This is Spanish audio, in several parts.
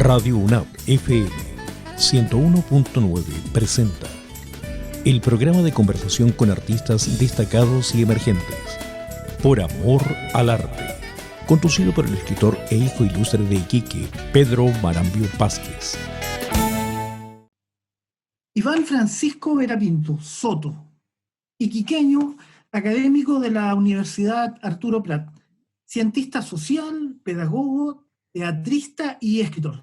Radio UNAP FM 101.9 presenta el programa de conversación con artistas destacados y emergentes, Por Amor al Arte, conducido por el escritor e hijo ilustre de Iquique, Pedro Marambio Vázquez. Iván Francisco Vera Pinto Soto, iquiqueño, académico de la Universidad Arturo Prat, cientista social, pedagogo, teatrista y escritor.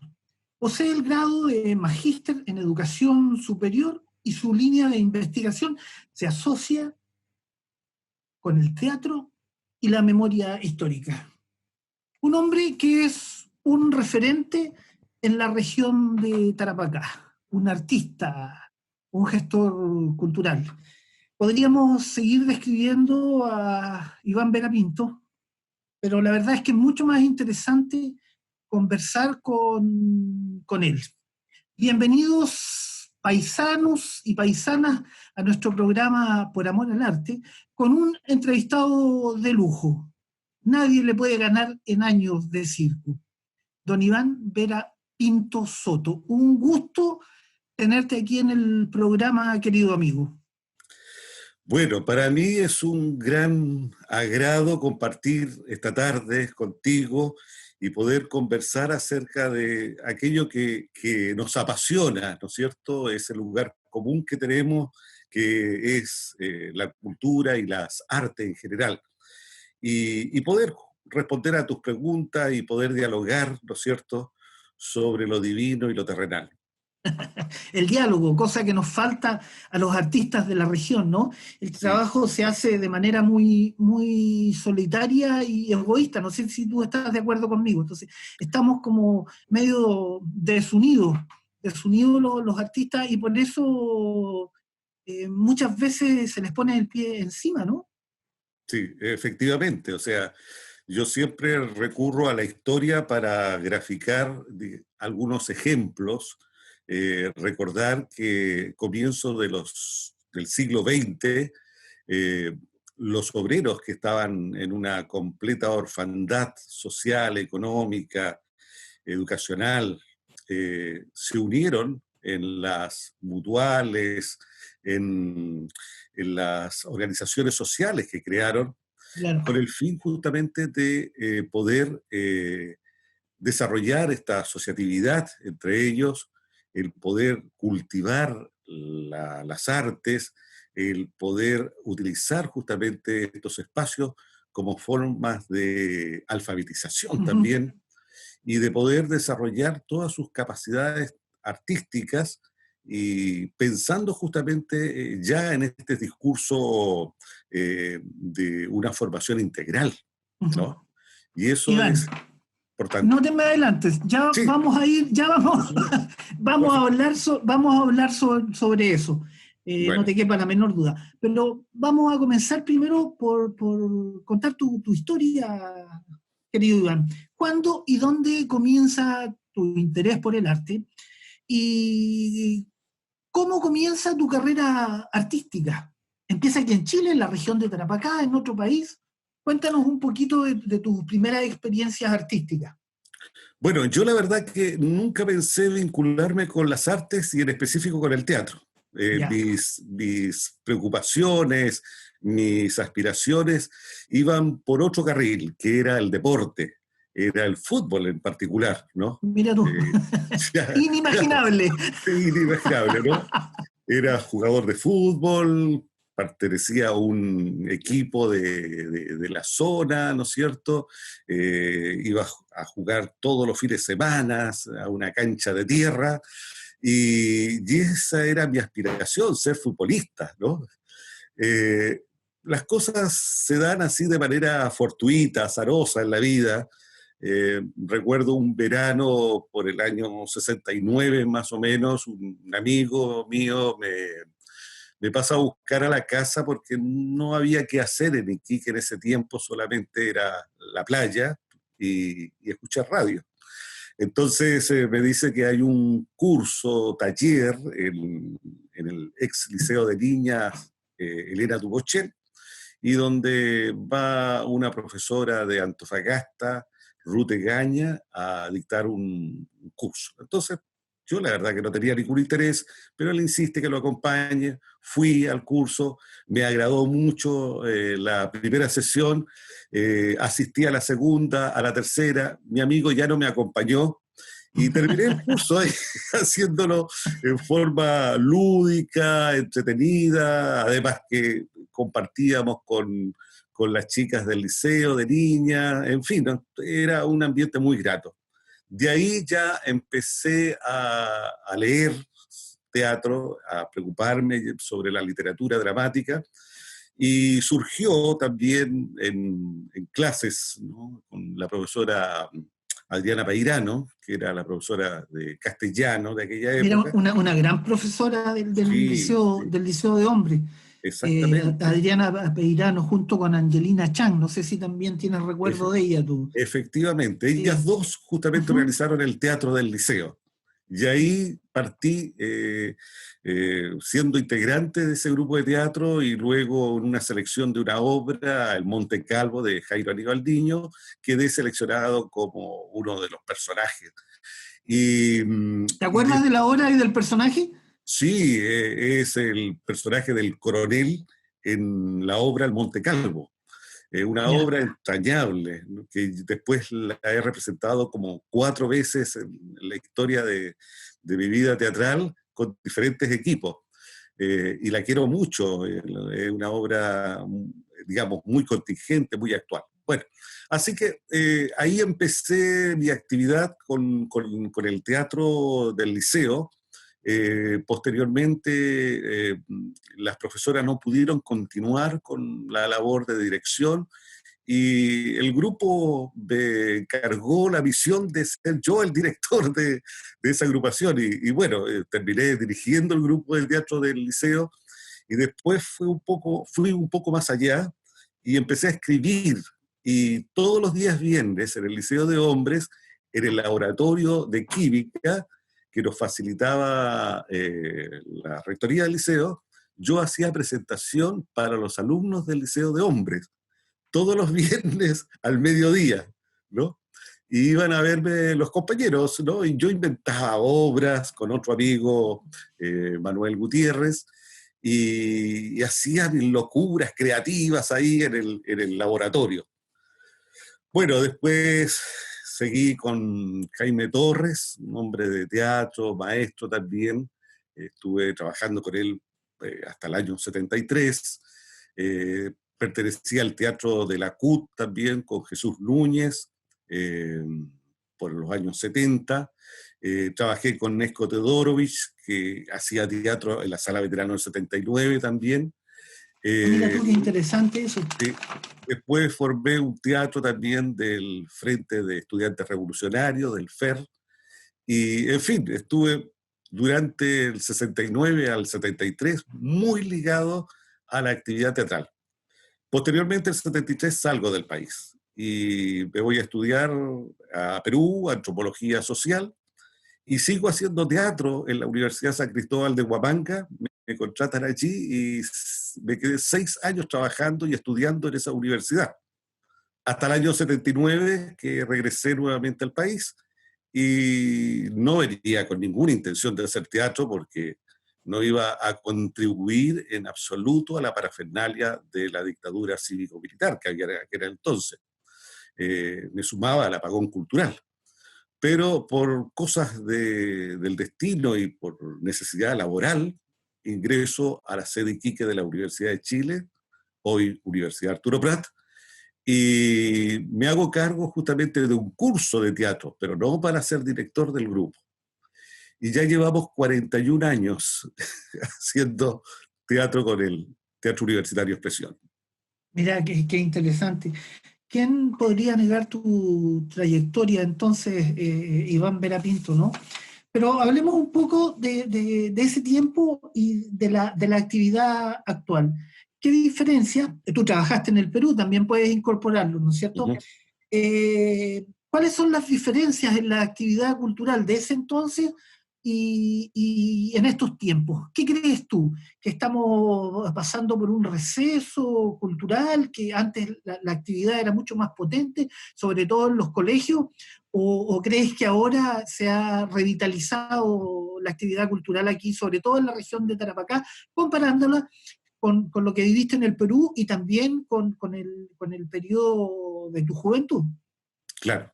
Posee el grado de Magíster en Educación Superior y su línea de investigación se asocia con el teatro y la memoria histórica. Un hombre que es un referente en la región de Tarapacá, un artista, un gestor cultural. Podríamos seguir describiendo a Iván Vera Pinto, pero la verdad es que es mucho más interesante conversar con él. Bienvenidos paisanos y paisanas a nuestro programa Por Amor al Arte, con un entrevistado de lujo. Nadie le puede ganar en años de circo. Don Iván Vera Pinto Soto, un gusto tenerte aquí en el programa, querido amigo. Bueno, para mí es un gran agrado compartir esta tarde contigo y poder conversar acerca de aquello que nos apasiona, ¿no es cierto? Ese lugar común que tenemos, que es la cultura y las artes en general. Y poder responder a tus preguntas y poder dialogar, ¿no es cierto?, sobre lo divino y lo terrenal. El diálogo, cosa que nos falta a los artistas de la región, ¿no? El trabajo se hace de manera muy, muy solitaria y egoísta, no sé si tú estás de acuerdo conmigo. Entonces, estamos como medio desunidos los artistas, y por eso muchas veces se les pone el pie encima, ¿no? Sí, efectivamente, o sea, yo siempre recurro a la historia para graficar algunos ejemplos, recordar que comienzo del siglo XX, eh, los obreros que estaban en una completa orfandad social, económica, educacional, se unieron en las mutuales, en las organizaciones sociales que crearon, Claro. con el fin justamente de poder desarrollar esta asociatividad entre ellos, el poder cultivar las artes, el poder utilizar justamente estos espacios como formas de alfabetización también, y de poder desarrollar todas sus capacidades artísticas y pensando justamente ya en este discurso de una formación integral, ¿no? Y eso Iván, es importante. no te me adelantes, ya Sí, vamos a ir, ya vamos, por favor. vamos a hablar sobre eso, no Bueno, te quepa la menor duda. Pero vamos a comenzar primero por contar tu historia, querido Iván. ¿Cuándo y dónde comienza tu interés por el arte? ¿Y cómo comienza tu carrera artística? ¿Empieza aquí en Chile, en la región de Tarapacá, en otro país? Cuéntanos un poquito de tus primeras experiencias artísticas. bueno, yo la verdad que nunca pensé vincularme con las artes y en específico con el teatro. Ya. Mis preocupaciones, mis aspiraciones iban por otro carril, que era el deporte, era el fútbol en particular, ¿no? Mira tú. Ya, claro, Inimaginable. inimaginable, ¿no? Era jugador de fútbol, pertenecía a un equipo de la zona, ¿no es cierto? Iba a jugar todos los fines de semana a una cancha de tierra, y esa era mi aspiración, ser futbolista, ¿no? Eh, las cosas se dan así de manera fortuita, azarosa en la vida. Recuerdo un verano por el año 69 más o menos, un amigo mío me pasa a buscar a la casa porque no había qué hacer en Iquique en ese tiempo, solamente era la playa y escuchar radio. Entonces me dice que hay un curso, taller en el ex liceo de niñas Elena Dubochen, y donde va una profesora de Antofagasta, Ruth Egaña a dictar un curso. Entonces, yo la verdad que no tenía ningún interés, pero él insiste que lo acompañe. Fui al curso, me agradó mucho la primera sesión, asistí a la segunda, a la tercera, mi amigo ya no me acompañó y terminé el curso ahí haciéndolo en forma lúdica, entretenida, además que compartíamos con las chicas del liceo, de niñas, en fin, ¿no? Era un ambiente muy grato. De ahí ya empecé a leer teatro, a preocuparme sobre la literatura dramática, y surgió también en clases, ¿no? Con la profesora Adriana Peirano, que era la profesora de castellano de aquella Era época. una gran profesora Sí, sí, del liceo de hombres, exactamente. Adriana Peirano, junto con Angelina Chang. No sé si también tienes Efe- recuerdo de ella tú. Efectivamente, Sí. ellas dos justamente Ujú. organizaron el teatro del liceo. Y ahí partí siendo integrante de ese grupo de teatro y luego en una selección de una obra, El Monte Calvo de Jairo Anibaldiño, quedé seleccionado como uno de los personajes. Y, ¿Te y acuerdas de la obra y del personaje? sí, es el personaje del coronel en la obra El Monte Calvo. Una Ya. obra entrañable, ¿no? Que después la he representado como 4 veces en la historia de mi vida teatral con diferentes equipos. Y la quiero mucho, es una obra, digamos, muy contingente, muy actual. Bueno, así que ahí empecé mi actividad con el teatro del liceo. Posteriormente, las profesoras no pudieron continuar con la labor de dirección y el grupo me encargó la misión de ser yo el director de esa agrupación. Y bueno, terminé dirigiendo el grupo del teatro del liceo y después fui un poco más allá y empecé a escribir. Y todos los días viernes en el Liceo de Hombres, en el laboratorio de química que nos facilitaba la rectoría del liceo, yo hacía presentación para los alumnos del Liceo de Hombres todos los viernes al mediodía, ¿no? Y iban a verme los compañeros, ¿no? Y yo inventaba obras con otro amigo, Manuel Gutiérrez, y hacía mis locuras creativas ahí en el laboratorio. Bueno, después seguí con Jaime Torres, un hombre de teatro, maestro también. Estuve trabajando con él hasta el año 73. Pertenecía al Teatro de la CUT también con Jesús Núñez eh, por los años 70. Trabajé con Nesko Tedorovich, que hacía teatro en la Sala Veterano del 79 también. Mira Eh, tú qué interesante eso. Sí. Después formé un teatro también del Frente de Estudiantes Revolucionarios, del FER, y en fin, estuve durante el 69 al 73 muy ligado a la actividad teatral. Posteriormente, el 73 salgo del país y me voy a estudiar a Perú, antropología social, y sigo haciendo teatro en la Universidad San Cristóbal de Huamanga. Me contratan allí y me quedé 6 años trabajando y estudiando en esa universidad. Hasta el año 79 que regresé nuevamente al país y no venía con ninguna intención de hacer teatro porque no iba a contribuir en absoluto a la parafernalia de la dictadura cívico-militar que era entonces. Me sumaba al apagón cultural, pero por cosas del destino y por necesidad laboral, ingreso a la sede Iquique de la Universidad de Chile, hoy Universidad Arturo Prat, y me hago cargo justamente de un curso de teatro, pero no para ser director del grupo. Y ya llevamos 41 años haciendo teatro con el Teatro Universitario Expresión. Mira qué interesante. ¿Quién podría negar tu trayectoria entonces, Iván Vera Pinto, ¿no? Pero hablemos un poco de ese tiempo y de la actividad actual. ¿Qué diferencia? Tú trabajaste en el Perú, también puedes incorporarlo, ¿no es Uh cierto? -huh. ¿Cuáles son las diferencias en la actividad cultural de ese entonces y en estos tiempos. ¿Qué crees tú? ¿Que estamos pasando por un receso cultural, que antes la actividad era mucho más potente, sobre todo en los colegios? ¿O crees que ahora se ha revitalizado la actividad cultural aquí, sobre todo en la región de Tarapacá, comparándola con lo que viviste en el Perú y también con el periodo de tu juventud? Claro.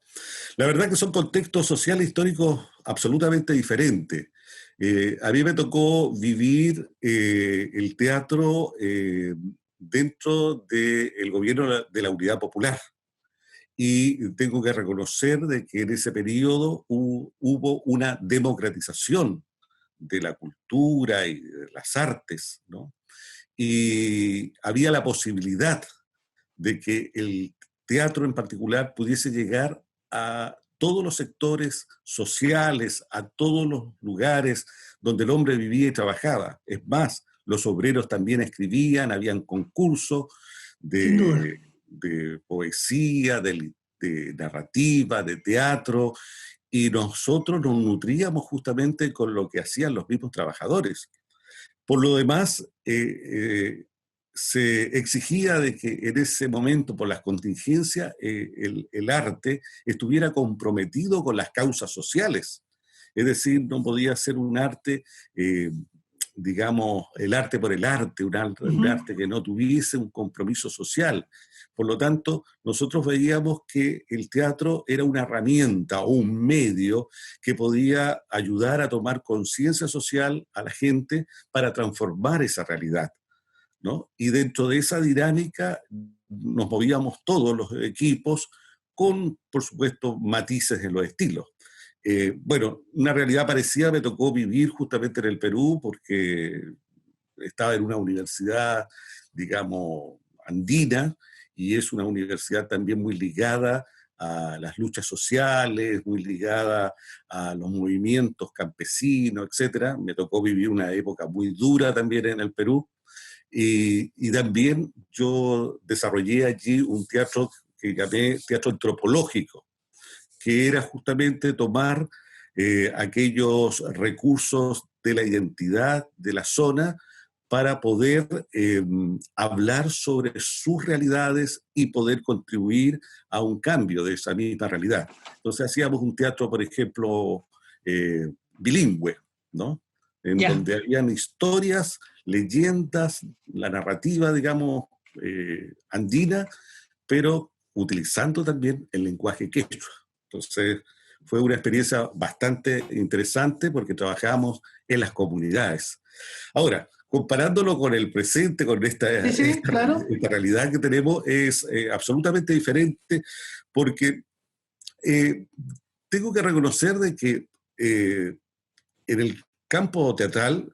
La verdad que son contextos sociales históricos absolutamente diferentes. A mí me tocó vivir el teatro dentro del gobierno de la Unidad Popular. Y tengo que reconocer de que en ese periodo hubo una democratización de la cultura y de las artes, ¿no? Y había la posibilidad de que el teatro en particular pudiese llegar a todos los sectores sociales, a todos los lugares donde el hombre vivía y trabajaba. Es más, los obreros también escribían, habían concursos Sin duda. de poesía, de narrativa, de teatro, y nosotros nos nutríamos justamente con lo que hacían los mismos trabajadores. Por lo demás, se exigía de que en ese momento, por las contingencias, el arte estuviera comprometido con las causas sociales. Es decir, no podía ser un arte, digamos, el arte por el arte, un arte que no tuviese un compromiso social. Por lo tanto, nosotros veíamos que el teatro era una herramienta o un medio que podía ayudar a tomar conciencia social a la gente para transformar esa realidad, ¿no? Y dentro de esa dinámica nos movíamos todos los equipos con, por supuesto, matices en los estilos. Bueno, una realidad parecida me tocó vivir justamente en el Perú porque estaba en una universidad, digamos, andina, y es una universidad también muy ligada a las luchas sociales, muy ligada a los movimientos campesinos, etcétera. Me tocó vivir una época muy dura también en el Perú, y también yo desarrollé allí un teatro que llamé teatro antropológico, que era justamente tomar aquellos recursos de la identidad de la zona para poder hablar sobre sus realidades y poder contribuir a un cambio de esa misma realidad. Entonces hacíamos un teatro, por ejemplo, bilingüe, ¿no? En Ya. donde habían historias, leyendas, la narrativa, digamos, andina, pero utilizando también el lenguaje quechua. Entonces, fue una experiencia bastante interesante porque trabajamos en las comunidades. Ahora, comparándolo con el presente, con Sí, sí, claro. esta realidad que tenemos, es absolutamente diferente porque eh, tengo que reconocer de que en el campo teatral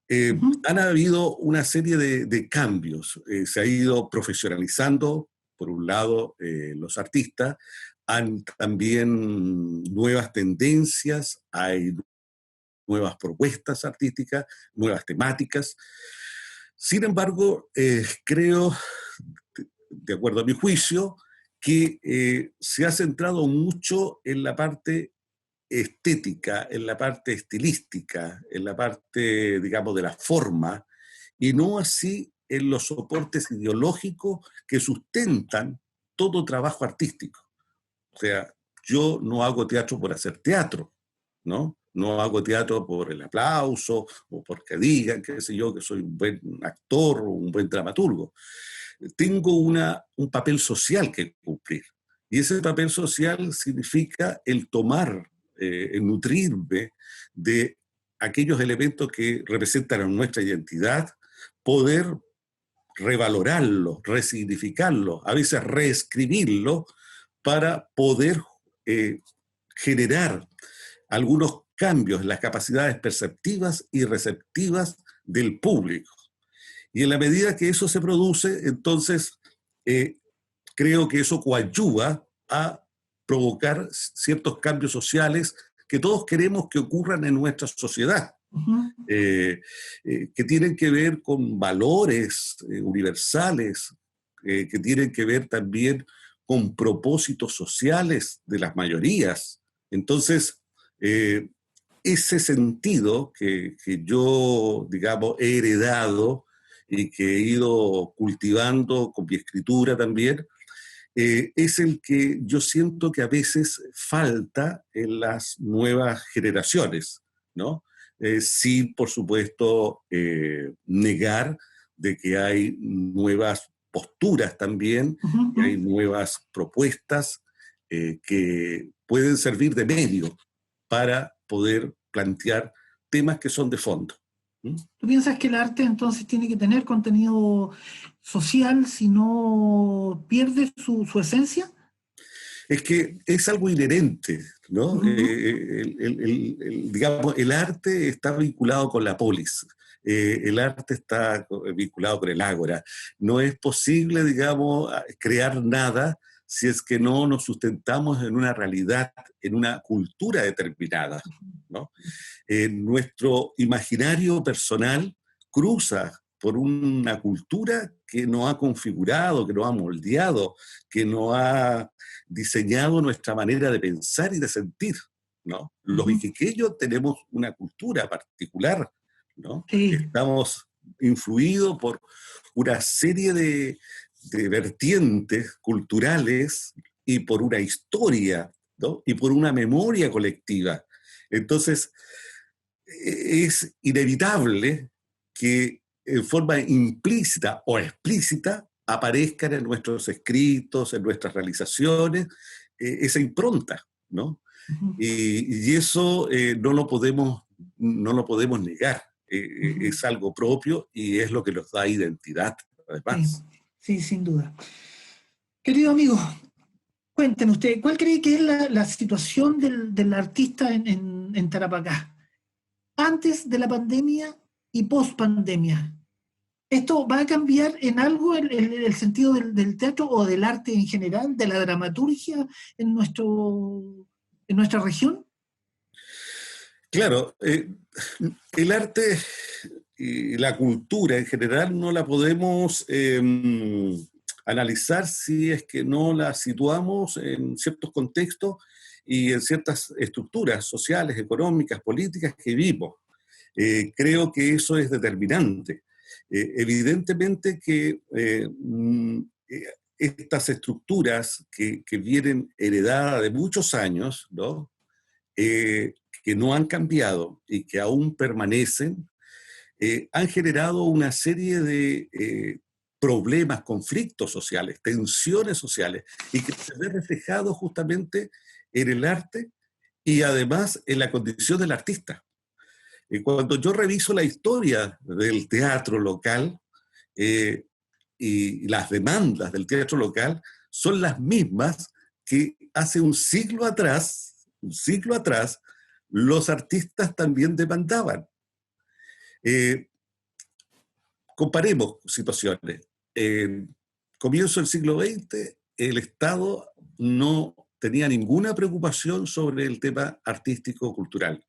Ujú. han habido una serie de cambios. Se ha ido profesionalizando, por un lado, los artistas, han también nuevas tendencias, hay nuevas propuestas artísticas, nuevas temáticas. Sin embargo, creo, de acuerdo a mi juicio, que se ha centrado mucho en la parte estética, en la parte estilística, en la parte, digamos, de la forma, y no así en los soportes ideológicos que sustentan todo trabajo artístico. O sea, yo no hago teatro por hacer teatro, ¿no? No hago teatro por el aplauso o porque digan, qué sé yo, que soy un buen actor o un buen dramaturgo. Tengo un papel social que cumplir. Y ese papel social significa el tomar, el nutrirme de aquellos elementos que representan a nuestra identidad, poder revalorarlo, resignificarlo, a veces reescribirlo para poder eh, generar algunos cambios en las capacidades perceptivas y receptivas del público. Y en la medida que eso se produce, entonces eh, creo que eso coadyuva a provocar ciertos cambios sociales que todos queremos que ocurran en nuestra sociedad. Ujú. Que tienen que ver con valores universales, que tienen que ver también con propósitos sociales de las mayorías. Entonces, ese sentido que yo, digamos, he heredado y que he ido cultivando con mi escritura también, es el que yo siento que a veces falta en las nuevas generaciones, ¿no? Sin, por supuesto, negar de que hay nuevas posturas también, Ujú, que hay ujú. nuevas propuestas que pueden servir de medio para poder plantear temas que son de fondo. ¿Mm? ¿Tú piensas que el arte entonces tiene que tener contenido social si no pierde su esencia? Es que es algo inherente, ¿no? Ujú. Digamos, el arte está vinculado con la polis, el arte está vinculado con el ágora. No es posible, digamos, crear nada si es que no nos sustentamos en una realidad, en una cultura determinada, ¿no? Nuestro imaginario personal cruza por una cultura que nos ha configurado, que nos ha moldeado, que nos ha diseñado nuestra manera de pensar y de sentir, ¿no? Los Ujú. iquiqueños tenemos una cultura particular, ¿no? Sí. Estamos influidos por una serie de vertientes culturales y por una historia, ¿no? Y por una memoria colectiva. Entonces, es inevitable que en forma implícita o explícita aparezcan en nuestros escritos, en nuestras realizaciones, esa impronta, ¿no? Ujú, Y eso no lo podemos negar. ujú. Es algo propio y es lo que nos da identidad, Sí, además. sí, sin duda. Querido amigo, cuéntenos usted, ¿cuál cree que es la situación del artista en Tarapacá? Antes de la pandemia y post pandemia. ¿Esto va a cambiar en algo el sentido del teatro o del arte en general, de la dramaturgia en nuestra región? Claro, el arte y la cultura en general no la podemos analizar si es que no la situamos en ciertos contextos y en ciertas estructuras sociales, económicas, políticas que vivimos. Creo que eso es determinante. Evidentemente que estas estructuras que vienen heredadas de muchos años, ¿no? Eh, que no han cambiado y que aún permanecen, han generado una serie de problemas, conflictos sociales, tensiones sociales, y que se ve reflejado justamente en el arte y además en la condición del artista. Cuando yo reviso la historia del teatro local eh, y las demandas del teatro local, son las mismas que hace un siglo atrás, los artistas también demandaban. Eh, Comparemos situaciones. Comienzo del siglo XX, el Estado no tenía ninguna preocupación sobre el tema artístico-cultural.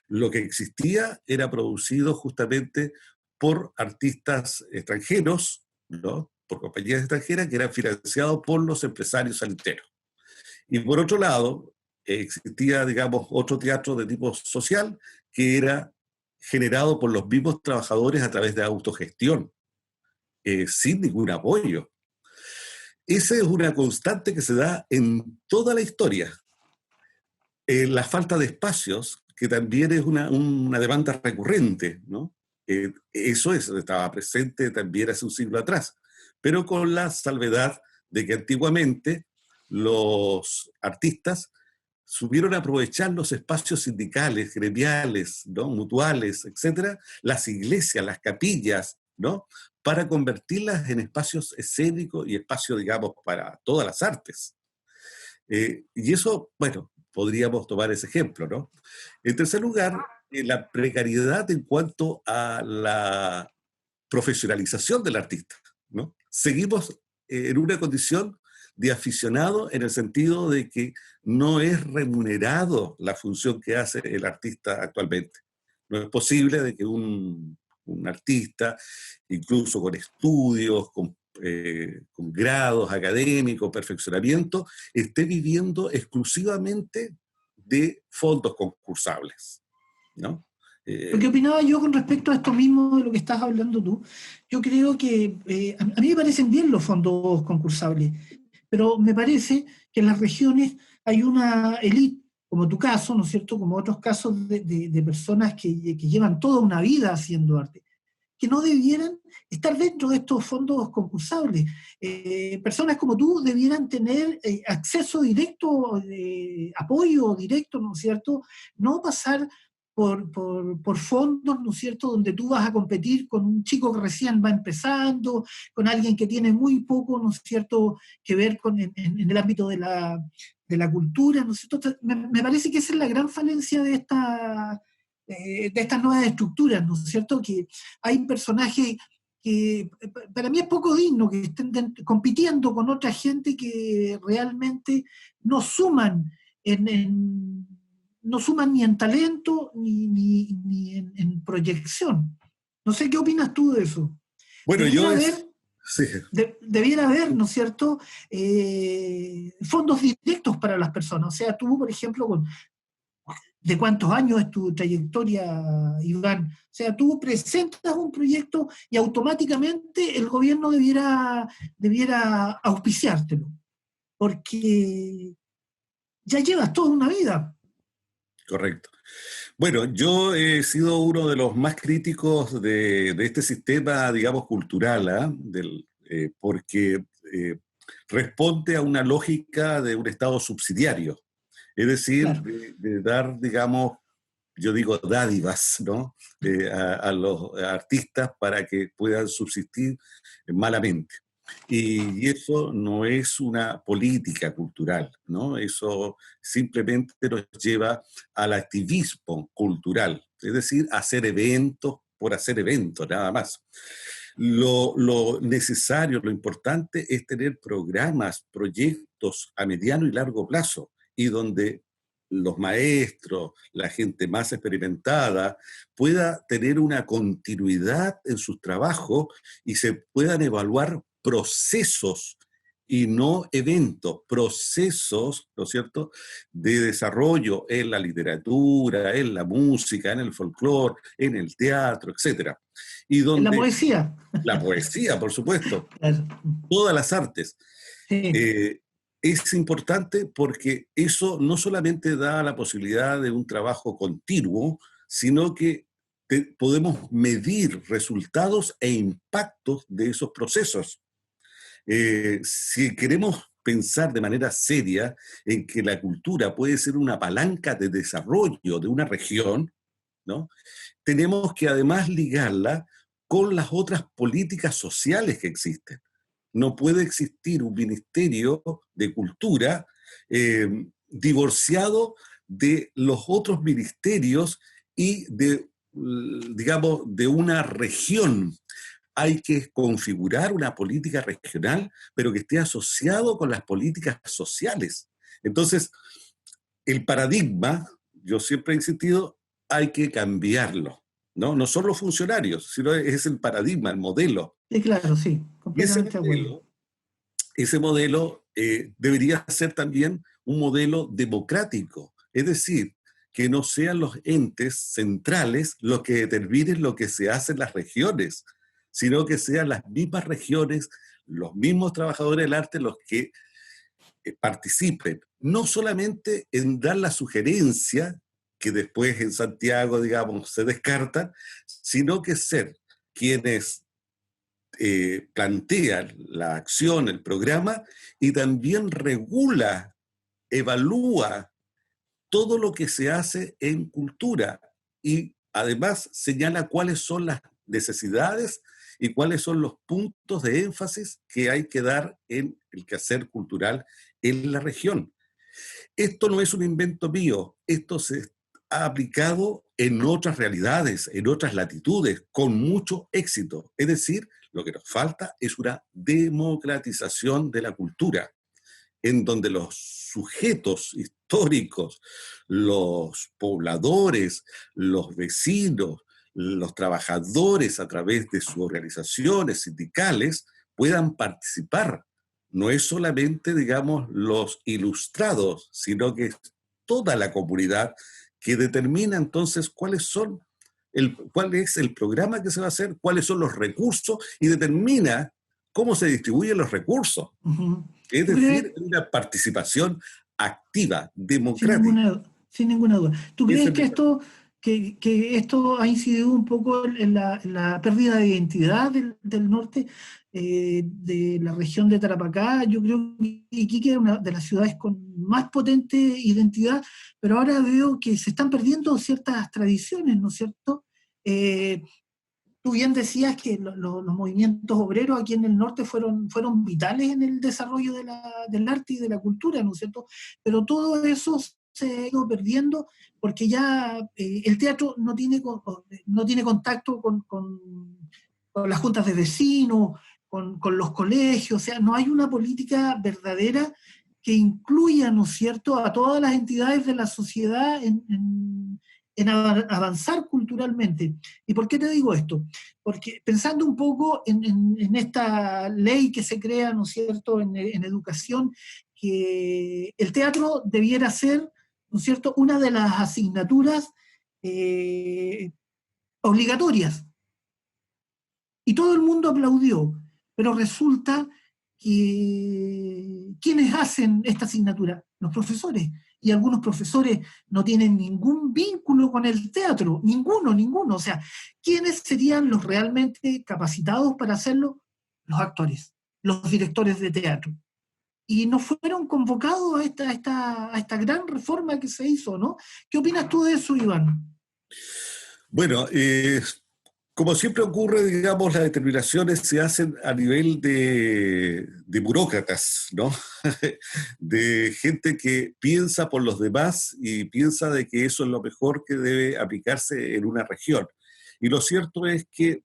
Lo que existía era producido justamente por artistas extranjeros, ¿no? Por compañías extranjeras que eran financiados por los empresarios saniteros. Y por otro lado, existía, digamos, otro teatro de tipo social que era generado por los mismos trabajadores a través de autogestión, sin ningún apoyo. Esa es una constante que se da en toda la historia. La falta de espacios, que también es una demanda recurrente, ¿no? Eso estaba presente también hace un siglo atrás, pero con la salvedad de que antiguamente los artistas supieron aprovechar los espacios sindicales, gremiales, ¿no? Mutuales, etcétera, las iglesias, las capillas, ¿no? Para convertirlas en espacios escénicos y espacios, digamos, para todas las artes. Y eso, bueno, podríamos tomar ese ejemplo, ¿no? En tercer lugar, la precariedad en cuanto a la profesionalización del artista, ¿no? Seguimos en una condición de aficionado en el sentido de que no es remunerado la función que hace el artista actualmente. No es posible de que un artista, incluso con estudios, con grados académicos, perfeccionamiento, esté viviendo exclusivamente de fondos concursables. ¿no? Lo que opinaba yo con respecto a esto mismo de lo que estás hablando tú, yo creo que a mí me parecen bien los fondos concursables, pero me parece que en las regiones hay una élite, como tu caso, ¿no es cierto?, como otros casos de personas que llevan toda una vida haciendo arte, que no debieran estar dentro de estos fondos concursables. Personas como tú debieran tener acceso directo, apoyo directo, ¿no es cierto? No pasar por fondos, ¿no es cierto?, donde tú vas a competir con un chico que recién va empezando, con alguien que tiene muy poco, ¿no es cierto?, que ver en el ámbito de la cultura, ¿no es cierto? Me parece que esa es la gran falencia de estas nuevas estructuras, ¿no es cierto?, que hay personajes que para mí es poco digno que estén compitiendo con otra gente que realmente no suman no suman ni en talento ni en proyección. No sé qué opinas tú de eso. Bueno, Debiera haber, sí. debiera haber, ¿no es cierto?, fondos directos para las personas. O sea, tú, por ejemplo, ¿de cuántos años es tu trayectoria, Iván? O sea, tú presentas un proyecto y automáticamente el gobierno debiera auspiciártelo, porque ya llevas toda una vida. Correcto. Bueno, yo he sido uno de los más críticos de este sistema, digamos, cultural, ¿ah? Porque responde a una lógica de un Estado subsidiario, es decir, Claro. de dar, digamos, yo digo dádivas, ¿no? A los artistas para que puedan subsistir malamente. Y eso no es una política cultural, ¿no? Eso simplemente nos lleva al activismo cultural, es decir, hacer eventos por hacer eventos, nada más. Lo necesario, lo importante es tener programas, proyectos a mediano y largo plazo, y donde los maestros, la gente más experimentada, pueda tener una continuidad en sus trabajos y se puedan evaluar procesos y no eventos, procesos, ¿no es cierto?, de desarrollo en la literatura, en la música, en el folclore, en el teatro, etcétera. Y En la donde poesía. la poesía, por supuesto, Claro. todas las artes. Sí. Es importante porque eso no solamente da la posibilidad de un trabajo continuo, sino que podemos medir resultados e impactos de esos procesos. Si queremos pensar de manera seria en que la cultura puede ser una palanca de desarrollo de una región, ¿no?, tenemos que además ligarla con las otras políticas sociales que existen. No puede existir un ministerio de cultura divorciado de los otros ministerios y digamos, de una región. Hay que configurar una política regional, pero que esté asociado con las políticas sociales. Entonces, el paradigma, yo siempre he insistido, hay que cambiarlo, ¿no? No son los funcionarios, sino es el paradigma, el modelo. Sí, claro, sí, Y completamente de acuerdo. ese modelo debería ser también un modelo democrático, es decir, que no sean los entes centrales los que determinen lo que se hace en las regiones, sino que sean las mismas regiones, los mismos trabajadores del arte los que participen, no solamente en dar la sugerencia, que después en Santiago, digamos, se descartan, sino que ser quienes plantea la acción, el programa, y también regula, evalúa todo lo que se hace en cultura y además señala cuáles son las necesidades y cuáles son los puntos de énfasis que hay que dar en el quehacer cultural en la región. Esto no es un invento mío, esto se ha aplicado en otras realidades, en otras latitudes, con mucho éxito. Es decir, lo que nos falta es una democratización de la cultura, en donde los sujetos históricos, los pobladores, los vecinos, los trabajadores a través de sus organizaciones sindicales puedan participar. No es solamente, digamos, los ilustrados, sino que es toda la comunidad que determina entonces cuál es el programa que se va a hacer, cuáles son los recursos y determina cómo se distribuyen los recursos. Ujú. Es ¿Tú crees? decir, una participación activa, Sin democrática. ninguna, sin ninguna duda. ¿Tú Ese crees es que mi- que esto ha incidido un poco en la pérdida de identidad del norte, de la región de Tarapacá? Yo creo que Iquique es una de las ciudades con más potente identidad, pero ahora veo que se están perdiendo ciertas tradiciones, ¿no es cierto? Eh, Tú bien decías que los movimientos obreros aquí en el norte fueron vitales en el desarrollo del arte y de la cultura, ¿no es cierto? Pero todo eso se ha ido perdiendo porque ya el teatro no tiene contacto con las juntas de vecinos, con los colegios, o sea, no hay una política verdadera que incluya, ¿no es cierto?, a todas las entidades de la sociedad en avanzar culturalmente. ¿Y por qué te digo esto? Porque pensando un poco en esta ley que se crea, ¿no es cierto?, en educación, que el teatro debiera ser, ¿no es cierto?, una de las asignaturas eh, obligatorias. Y todo el mundo aplaudió, pero resulta que ¿quiénes hacen esta asignatura? Los profesores. Y algunos profesores no tienen ningún vínculo con el teatro, ninguno. O sea, ¿quiénes serían los realmente capacitados para hacerlo? Los actores, los directores de teatro. Y no fueron convocados a esta gran reforma que se hizo, ¿no? ¿Qué opinas tú de eso, Iván? Bueno, como siempre ocurre, digamos, las determinaciones se hacen a nivel de burócratas, ¿no? De gente que piensa por los demás y piensa de que eso es lo mejor que debe aplicarse en una región. Y lo cierto es que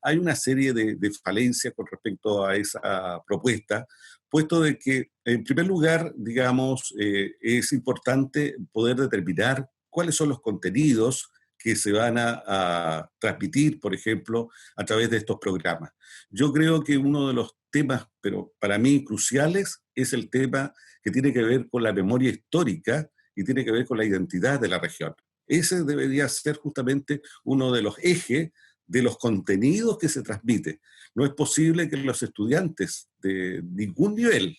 hay una serie de falencias con respecto a esa propuesta, puesto de que, en primer lugar, digamos, es importante poder determinar cuáles son los contenidos que se van a transmitir, por ejemplo, a través de estos programas. Yo creo que uno de los temas, pero para mí cruciales, es el tema que tiene que ver con la memoria histórica y tiene que ver con la identidad de la región. Ese debería ser justamente uno de los ejes de los contenidos que se transmite. No es posible que los estudiantes de ningún nivel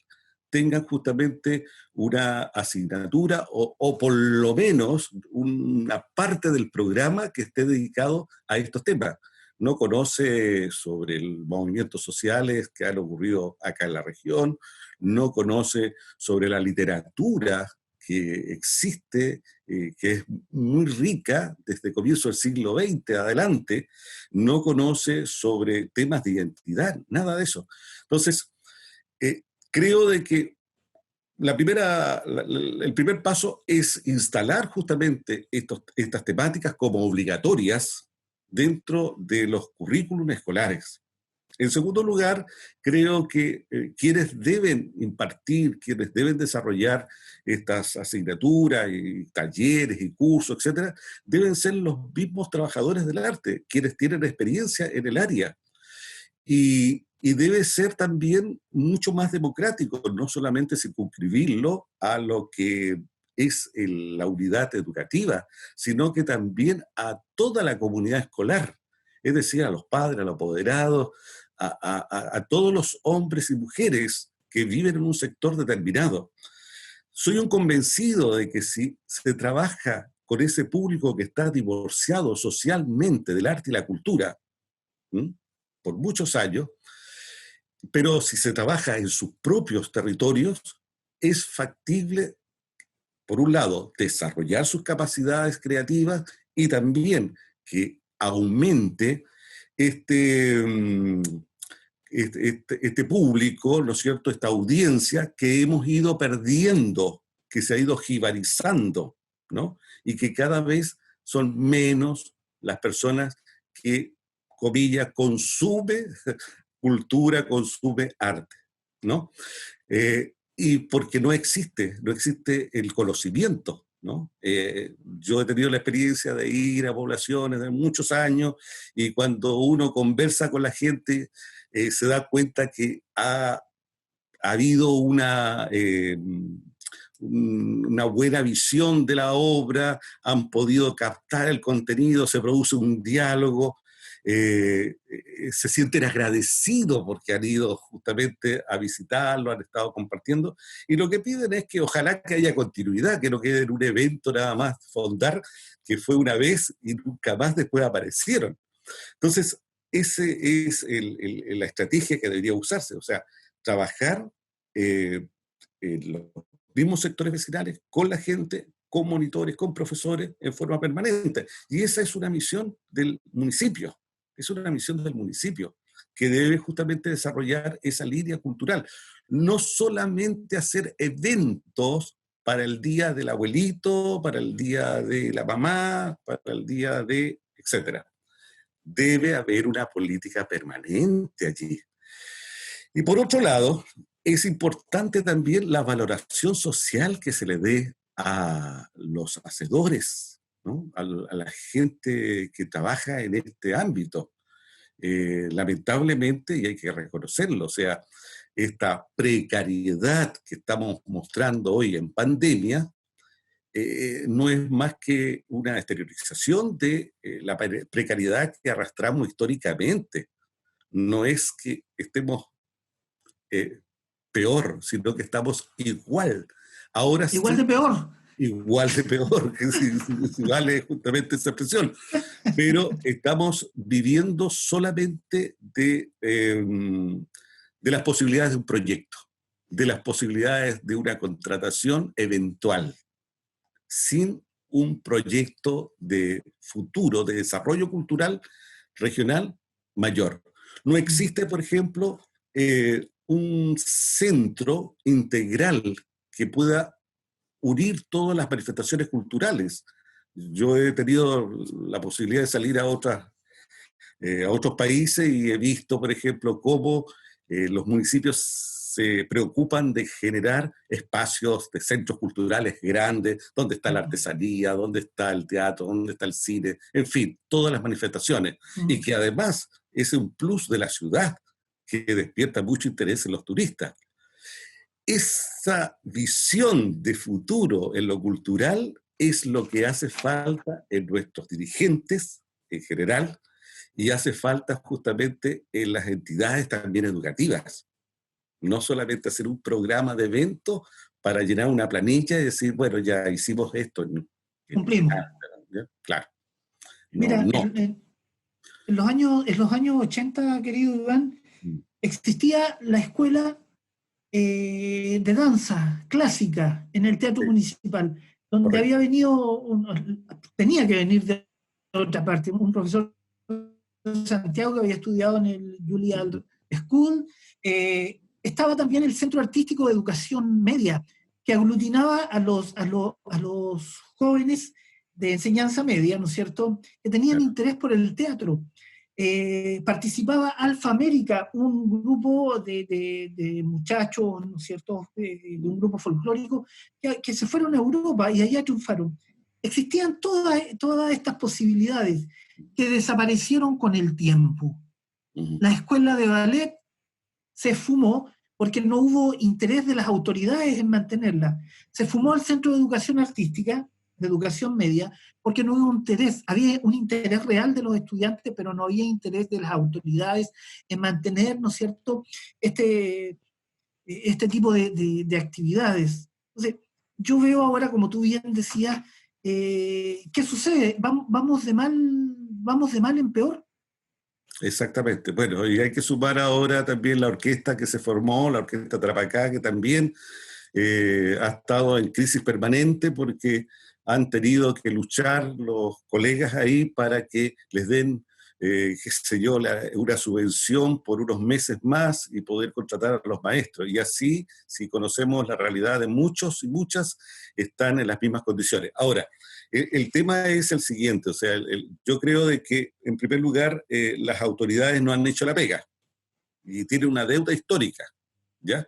tengan justamente una asignatura o por lo menos una parte del programa que esté dedicado a estos temas. No conoce sobre los movimientos sociales que han ocurrido acá en la región, no conoce sobre la literatura que existe, que es muy rica desde comienzo del siglo XX adelante, no conoce sobre temas de identidad, nada de eso. Entonces, eh, creo de que el primer paso es instalar justamente estas temáticas como obligatorias dentro de los currículums escolares. En segundo lugar, creo que quienes deben impartir, quienes deben desarrollar estas asignaturas y talleres y cursos, etcétera, deben ser los mismos trabajadores del arte, quienes tienen experiencia en el área y debe ser también mucho más democrático, no solamente circunscribirlo a lo que es la unidad educativa, sino que también a toda la comunidad escolar, es decir, a los padres, a los apoderados, a todos los hombres y mujeres que viven en un sector determinado. Soy un convencido de que si se trabaja con ese público que está divorciado socialmente del arte y la cultura, ¿m? Por muchos años, pero si se trabaja en sus propios territorios, es factible, por un lado, desarrollar sus capacidades creativas y también que aumente este, este público, ¿no es cierto?, esta audiencia que hemos ido perdiendo, que se ha ido jibarizando, ¿no? Y que cada vez son menos las personas que, comillas, consume cultura, consume arte, ¿no? Y porque no existe el conocimiento, ¿no? Yo he tenido la experiencia de ir a poblaciones de muchos años y cuando uno conversa con la gente se da cuenta que ha habido una buena visión de la obra, han podido captar el contenido, se produce un diálogo, se sienten agradecidos porque han ido justamente a visitarlo, han estado compartiendo, y lo que piden es que ojalá que haya continuidad, que no quede en un evento nada más fondar, que fue una vez y nunca más después aparecieron. Entonces, esa es la estrategia que debería usarse, o sea, trabajar en los mismos sectores vecinales, con la gente, con monitores, con profesores, en forma permanente. Y esa es una misión del municipio, que debe justamente desarrollar esa línea cultural. No solamente hacer eventos para el día del abuelito, para el día de la mamá, para el día de, etcétera. Debe haber una política permanente allí. Y por otro lado, es importante también la valoración social que se le dé a los hacedores, ¿no? A la gente que trabaja en este ámbito. Lamentablemente, y hay que reconocerlo, o sea, esta precariedad que estamos mostrando hoy en pandemia, no es más que una exteriorización de la precariedad que arrastramos históricamente. No es que estemos peor, sino que estamos igual. Ahora Igual sí, de peor. igual de peor, que si vale justamente esa expresión. Pero estamos viviendo solamente de las posibilidades de un proyecto, de las posibilidades de una contratación eventual, sin un proyecto de futuro, de desarrollo cultural regional mayor. No existe, por ejemplo, un centro integral que pueda unir todas las manifestaciones culturales. Yo he tenido la posibilidad de salir a otros países y he visto, por ejemplo, cómo los municipios se preocupan de generar espacios de centros culturales grandes, donde está la artesanía, donde está el teatro, donde está el cine, en fin, todas las manifestaciones. Y que además es un plus de la ciudad que despierta mucho interés en los turistas. Esa visión de futuro en lo cultural es lo que hace falta en nuestros dirigentes en general, y hace falta justamente en las entidades también educativas. No solamente hacer un programa de eventos para llenar una planilla y decir, bueno, ya hicimos esto. Cumplimos. ¿Ya? Claro. No, Mira, no. en los años 80, querido Iván, existía la escuela de danza clásica en el Teatro Sí, Municipal, donde correcto. había venido, tenía que venir de otra parte, un profesor de Santiago que había estudiado en el Juilliard School. Estaba también el Centro Artístico de Educación Media, que aglutinaba a los jóvenes de enseñanza media, ¿no es cierto?, que tenían interés por el teatro. Participaba Alfa América, un grupo de muchachos, ¿no es cierto?, de un grupo folclórico, que se fueron a Europa y allá triunfaron. Existían todas estas posibilidades que desaparecieron con el tiempo. La escuela de ballet se esfumó porque no hubo interés de las autoridades en mantenerla. Se esfumó el Centro de Educación Artística, de Educación Media, porque no hubo interés, había un interés real de los estudiantes, pero no había interés de las autoridades en mantener, ¿no es cierto?, este tipo de actividades. Entonces, yo veo ahora, como tú bien decías, ¿qué sucede? Vamos de mal en peor. Exactamente. Bueno, y hay que sumar ahora también la orquesta que se formó, la orquesta Trapacá, que también ha estado en crisis permanente porque han tenido que luchar los colegas ahí para que les den, qué sé yo, una subvención por unos meses más y poder contratar a los maestros. Y así, si conocemos la realidad de muchos y muchas, están en las mismas condiciones. Ahora, el tema es el siguiente, o sea, yo creo de que, en primer lugar, las autoridades no han hecho la pega y tienen una deuda histórica, ¿ya?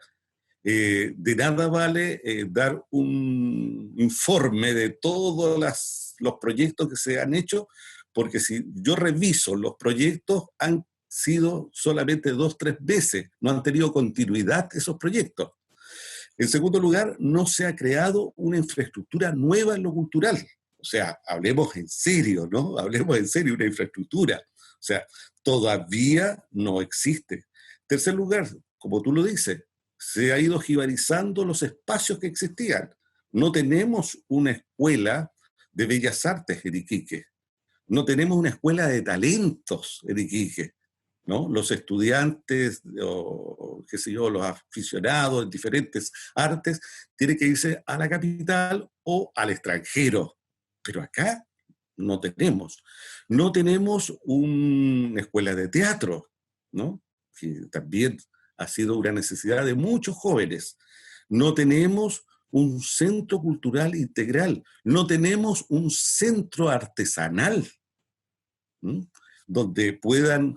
De nada vale dar un informe de todos los proyectos que se han hecho, porque si yo reviso los proyectos, han sido solamente 2, 3 veces, no han tenido continuidad esos proyectos. En segundo lugar, no se ha creado una infraestructura nueva en lo cultural. O sea, hablemos en serio, ¿no? Hablemos en serio, una infraestructura. O sea, todavía no existe. Tercer lugar, como tú lo dices, se ha ido jibarizando los espacios que existían. No tenemos una escuela de bellas artes en Iquique. No tenemos una escuela de talentos en Iquique, ¿no? Los estudiantes, o qué sé yo, los aficionados en diferentes artes, tienen que irse a la capital o al extranjero. Pero acá no tenemos. No tenemos una escuela de teatro, ¿no? Que también ha sido una necesidad de muchos jóvenes. No tenemos un centro cultural integral. No tenemos un centro artesanal, ¿m? Donde puedan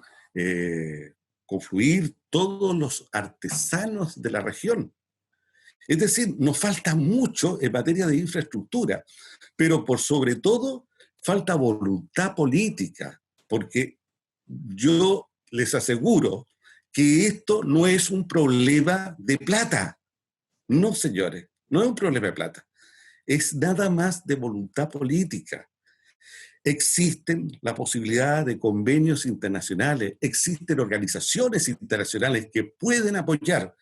confluir todos los artesanos de la región. Es decir, nos falta mucho en materia de infraestructura, pero por sobre todo falta voluntad política, porque yo les aseguro que esto no es un problema de plata. No, señores, no es un problema de plata. Es nada más de voluntad política. Existen la posibilidad de convenios internacionales, existen organizaciones internacionales que pueden apoyar.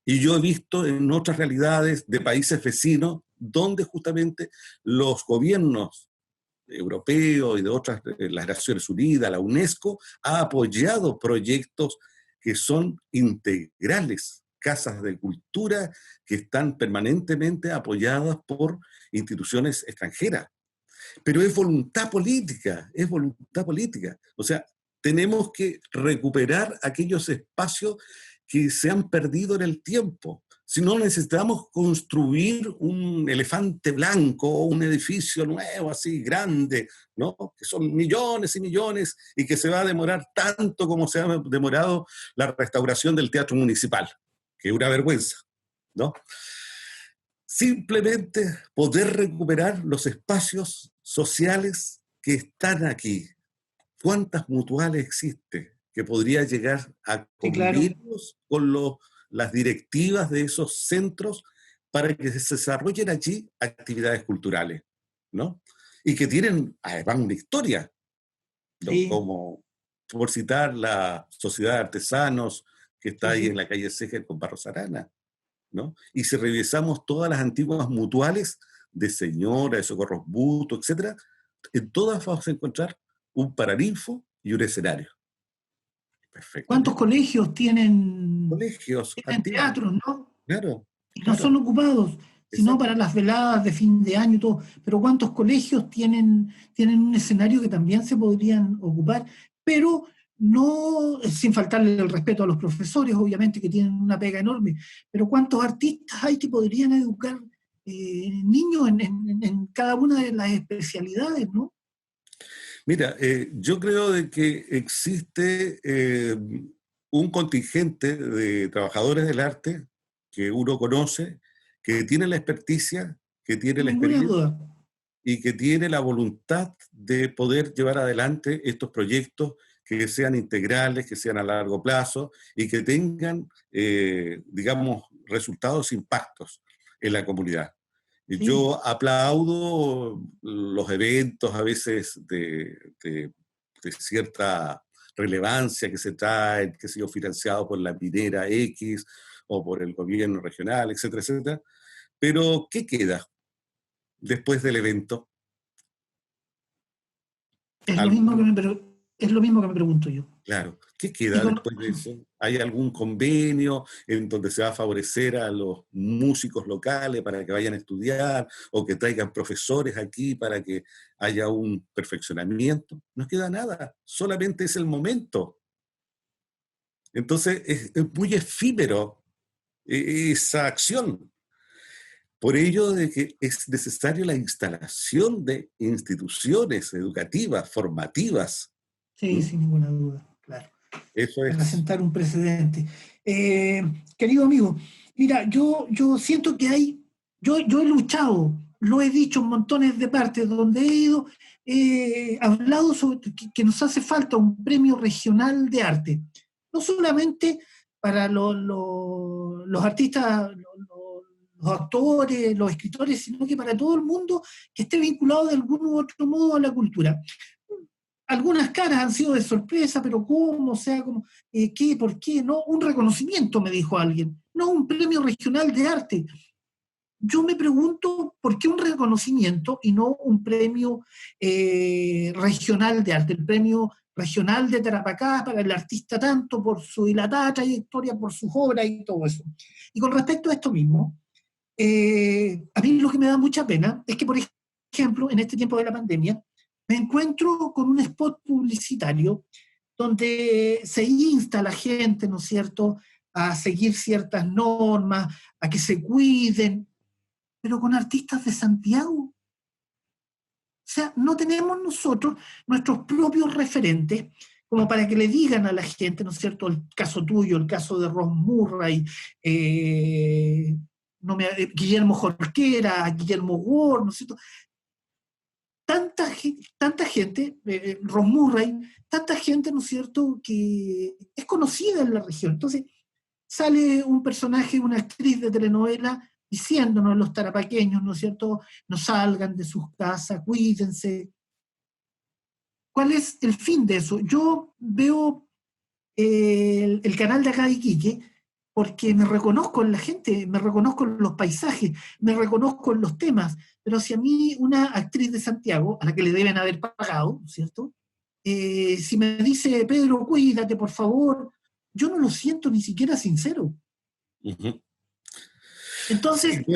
Y yo he visto en otras realidades de países vecinos donde justamente los gobiernos europeos y de otras, las Naciones Unidas, la UNESCO, ha apoyado proyectos que son integrales, casas de cultura que están permanentemente apoyadas por instituciones extranjeras. Pero es voluntad política, es voluntad política. O sea, tenemos que recuperar aquellos espacios que se han perdido en el tiempo. Si no, necesitamos construir un elefante blanco, un edificio nuevo, así grande, ¿no? Que son millones y millones y que se va a demorar tanto como se ha demorado la restauración del Teatro Municipal, que es una vergüenza, ¿no? Simplemente poder recuperar los espacios sociales que están aquí. ¿Cuántas mutuales existen que podría llegar a Sí, claro. convenios con las directivas de esos centros para que se desarrollen allí actividades culturales, ¿no? Y que tienen además una historia, ¿no? Sí. Como, por citar, la Sociedad de Artesanos que está Sí, ahí sí. en la calle Ceja con Barros Arana, ¿no? Y si revisamos todas las antiguas mutuales de Señora, de Socorros Mutuos, etcétera, en todas vamos a encontrar un paraninfo y un escenario. ¿Cuántos Perfectamente. colegios tienen, Colegios tienen antiguos, teatros, no? claro, Y no claro, son ocupados, sino para exacto. las veladas de fin de año y todo. Pero ¿cuántos colegios tienen un escenario que también se podrían ocupar? Pero no, sin faltarle el respeto a los profesores, obviamente, que tienen una pega enorme, pero ¿cuántos artistas hay que podrían educar niños en cada una de las especialidades, ¿no? Mira, yo creo de que existe un contingente de trabajadores del arte que uno conoce, que tiene la experticia, que tiene Sin la ninguna experiencia duda. y que tiene la voluntad de poder llevar adelante estos proyectos que sean integrales, que sean a largo plazo y que tengan, digamos, resultados, impactos en la comunidad. Sí, Yo aplaudo los eventos a veces de cierta relevancia que se traen, que sé yo, financiados por la minera X o por el gobierno regional, etcétera, etcétera. Pero, ¿qué queda después del evento? es lo mismo ¿Algún, es lo mismo que me pregunto yo. claro, qué Y queda con- después de eso? ¿Hay algún convenio en donde se va a favorecer a los músicos locales para que vayan a estudiar o que traigan profesores aquí para que haya un perfeccionamiento? No queda nada, solamente es el momento. Entonces es muy efímero esa acción. Por ello de que es necesaria la instalación de instituciones educativas, formativas. sí, ¿Mm? sin ninguna duda, claro. Eso Para es. sentar un precedente. Querido amigo, mira, yo siento que yo he luchado, lo he dicho en montones de partes donde he ido, hablado sobre que nos hace falta un premio regional de arte, no solamente para los artistas, los actores, los escritores, sino que para todo el mundo que esté vinculado de algún u otro modo a la cultura. Algunas caras han sido de sorpresa, pero ¿cómo? O sea, ¿cómo? ¿Qué? ¿Por qué? No, un reconocimiento, me dijo alguien, no un premio regional de arte. Yo me pregunto por qué un reconocimiento y no un premio regional de arte, el premio regional de Tarapacá para el artista tanto por su dilatada trayectoria, por sus obras y todo eso. Y con respecto a esto mismo, a mí lo que me da mucha pena es que, por ejemplo, en este tiempo de la pandemia, me encuentro con un spot publicitario donde se insta a la gente, ¿no es cierto?, a seguir ciertas normas, a que se cuiden, pero con artistas de Santiago. O sea, no tenemos nosotros nuestros propios referentes como para que le digan a la gente, ¿no es cierto?, el caso tuyo, el caso de Ross Murray, Guillermo Jorquera, Guillermo Ward, ¿no es cierto? Tanta gente, Ross Murray, tanta gente, ¿no es cierto?, que es conocida en la región. Entonces, sale un personaje, una actriz de telenovela, diciéndonos los tarapaqueños, ¿no es cierto?, no salgan de sus casas, cuídense. ¿Cuál es el fin de eso? Yo veo el canal de acá de Iquique porque me reconozco en la gente, me reconozco en los paisajes, me reconozco en los temas, pero si a mí una actriz de Santiago, a la que le deben haber pagado, ¿cierto?, si me dice, Pedro, cuídate, por favor, yo no lo siento ni siquiera sincero. Uh-huh. Entonces,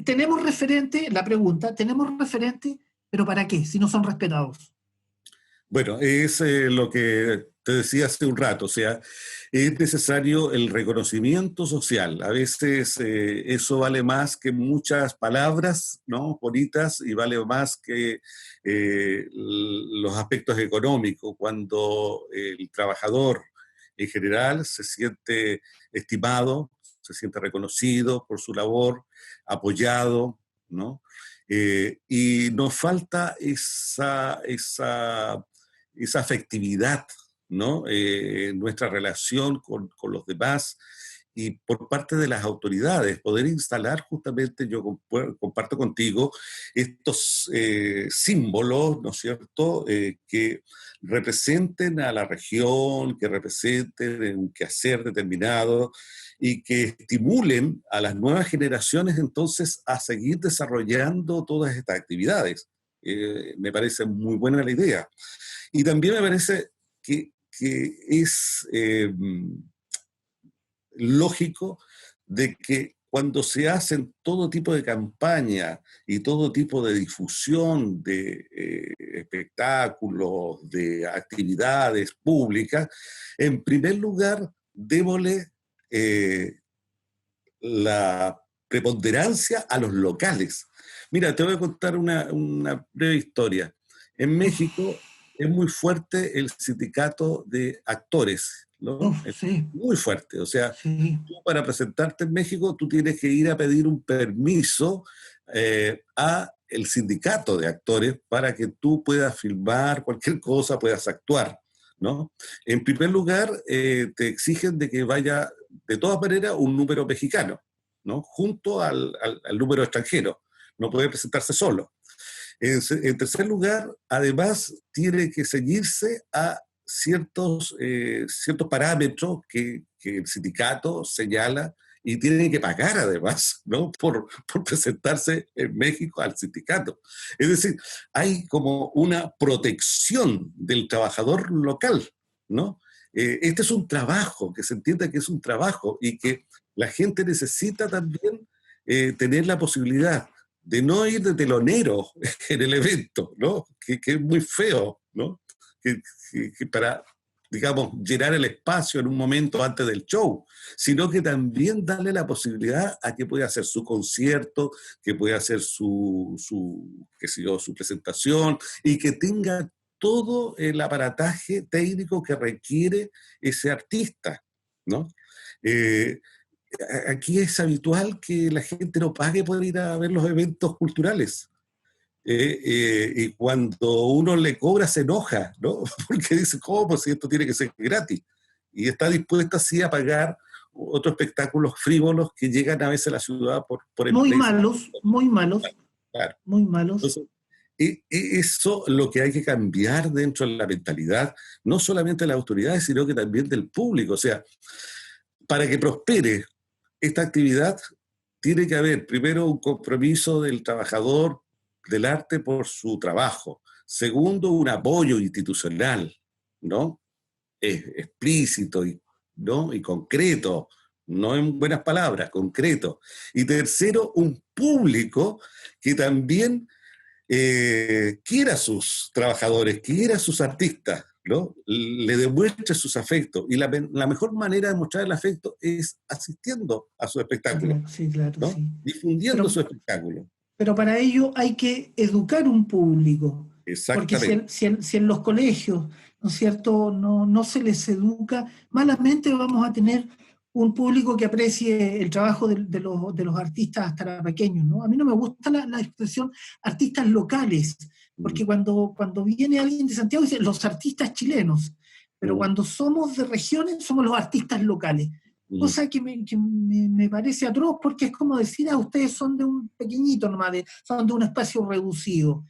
tenemos referente, la pregunta, tenemos referente, pero ¿para qué? Si no son respetados. Bueno, es lo que te decía hace un rato, o sea, es necesario el reconocimiento social. A veces eso vale más que muchas palabras, ¿no?, bonitas, y vale más que los aspectos económicos. Cuando el trabajador en general se siente estimado, se siente reconocido por su labor, apoyado, ¿no? Y nos falta esa afectividad, ¿no?, nuestra relación con los demás, y por parte de las autoridades, poder instalar justamente, yo comparto contigo, estos símbolos, ¿no es cierto?, que representen a la región, que representen un quehacer determinado, y que estimulen a las nuevas generaciones entonces a seguir desarrollando todas estas actividades. Me parece muy buena la idea. Y también me parece que es lógico de que cuando se hacen todo tipo de campaña y todo tipo de difusión de espectáculos, de actividades públicas, en primer lugar, démosle la preponderancia a los locales. Mira, te voy a contar una breve historia. En México es muy fuerte el sindicato de actores, ¿no? Es Sí, muy fuerte. O sea, sí. tú para presentarte en México, tú tienes que ir a pedir un permiso a el sindicato de actores para que tú puedas filmar cualquier cosa, puedas actuar, ¿no? En primer lugar, te exigen de que vaya, de todas maneras, un número mexicano, ¿no?, junto al número extranjero. No puede presentarse solo. En tercer lugar, además, tiene que seguirse a ciertos parámetros que el sindicato señala, y tienen que pagar además, ¿no?, por presentarse en México al sindicato. Es decir, hay como una protección del trabajador local, ¿no? Este es un trabajo, que se entienda que es un trabajo, y que la gente necesita también tener la posibilidad de no ir de telonero en el evento, ¿no?, que es muy feo, ¿no?, que para, digamos, llenar el espacio en un momento antes del show, sino que también darle la posibilidad a que pueda hacer su concierto, que pueda hacer qué sé yo, su presentación, y que tenga todo el aparataje técnico que requiere ese artista, ¿no? Aquí es habitual que la gente no pague por ir a ver los eventos culturales. Y cuando uno le cobra se enoja, ¿no? Porque dice, ¿cómo? Pues si esto tiene que ser gratis. Y está dispuesta así a pagar otros espectáculos frívolos que llegan a veces a la ciudad por Muy empresas. malos, muy malos, Claro. muy malos. Entonces, eso lo que hay que cambiar dentro de la mentalidad, no solamente de las autoridades, sino que también del público. O sea, para que prospere esta actividad, tiene que haber primero un compromiso del trabajador del arte por su trabajo. Segundo, un apoyo institucional, ¿no? Explícito ¿no? Y concreto, no en buenas palabras, concreto. Y tercero, un público que también quiera a sus trabajadores, quiera a sus artistas, ¿no? Le demuestre sus afectos. Y la mejor manera de mostrar el afecto es asistiendo a su espectáculo, Sí, claro, ¿no? sí. Difundiendo su espectáculo. Pero para ello hay que educar un público, porque Exactamente. si en los colegios, ¿no es cierto?, no se les educa, malamente vamos a tener un público que aprecie el trabajo de los artistas pequeños, ¿no? A mí no me gusta la expresión artistas locales, porque cuando viene alguien de Santiago dice los artistas chilenos, pero cuando somos de regiones somos los artistas locales. Cosa que me parece atroz, porque es como decir, ustedes son de un pequeñito nomás, son de un espacio reducido.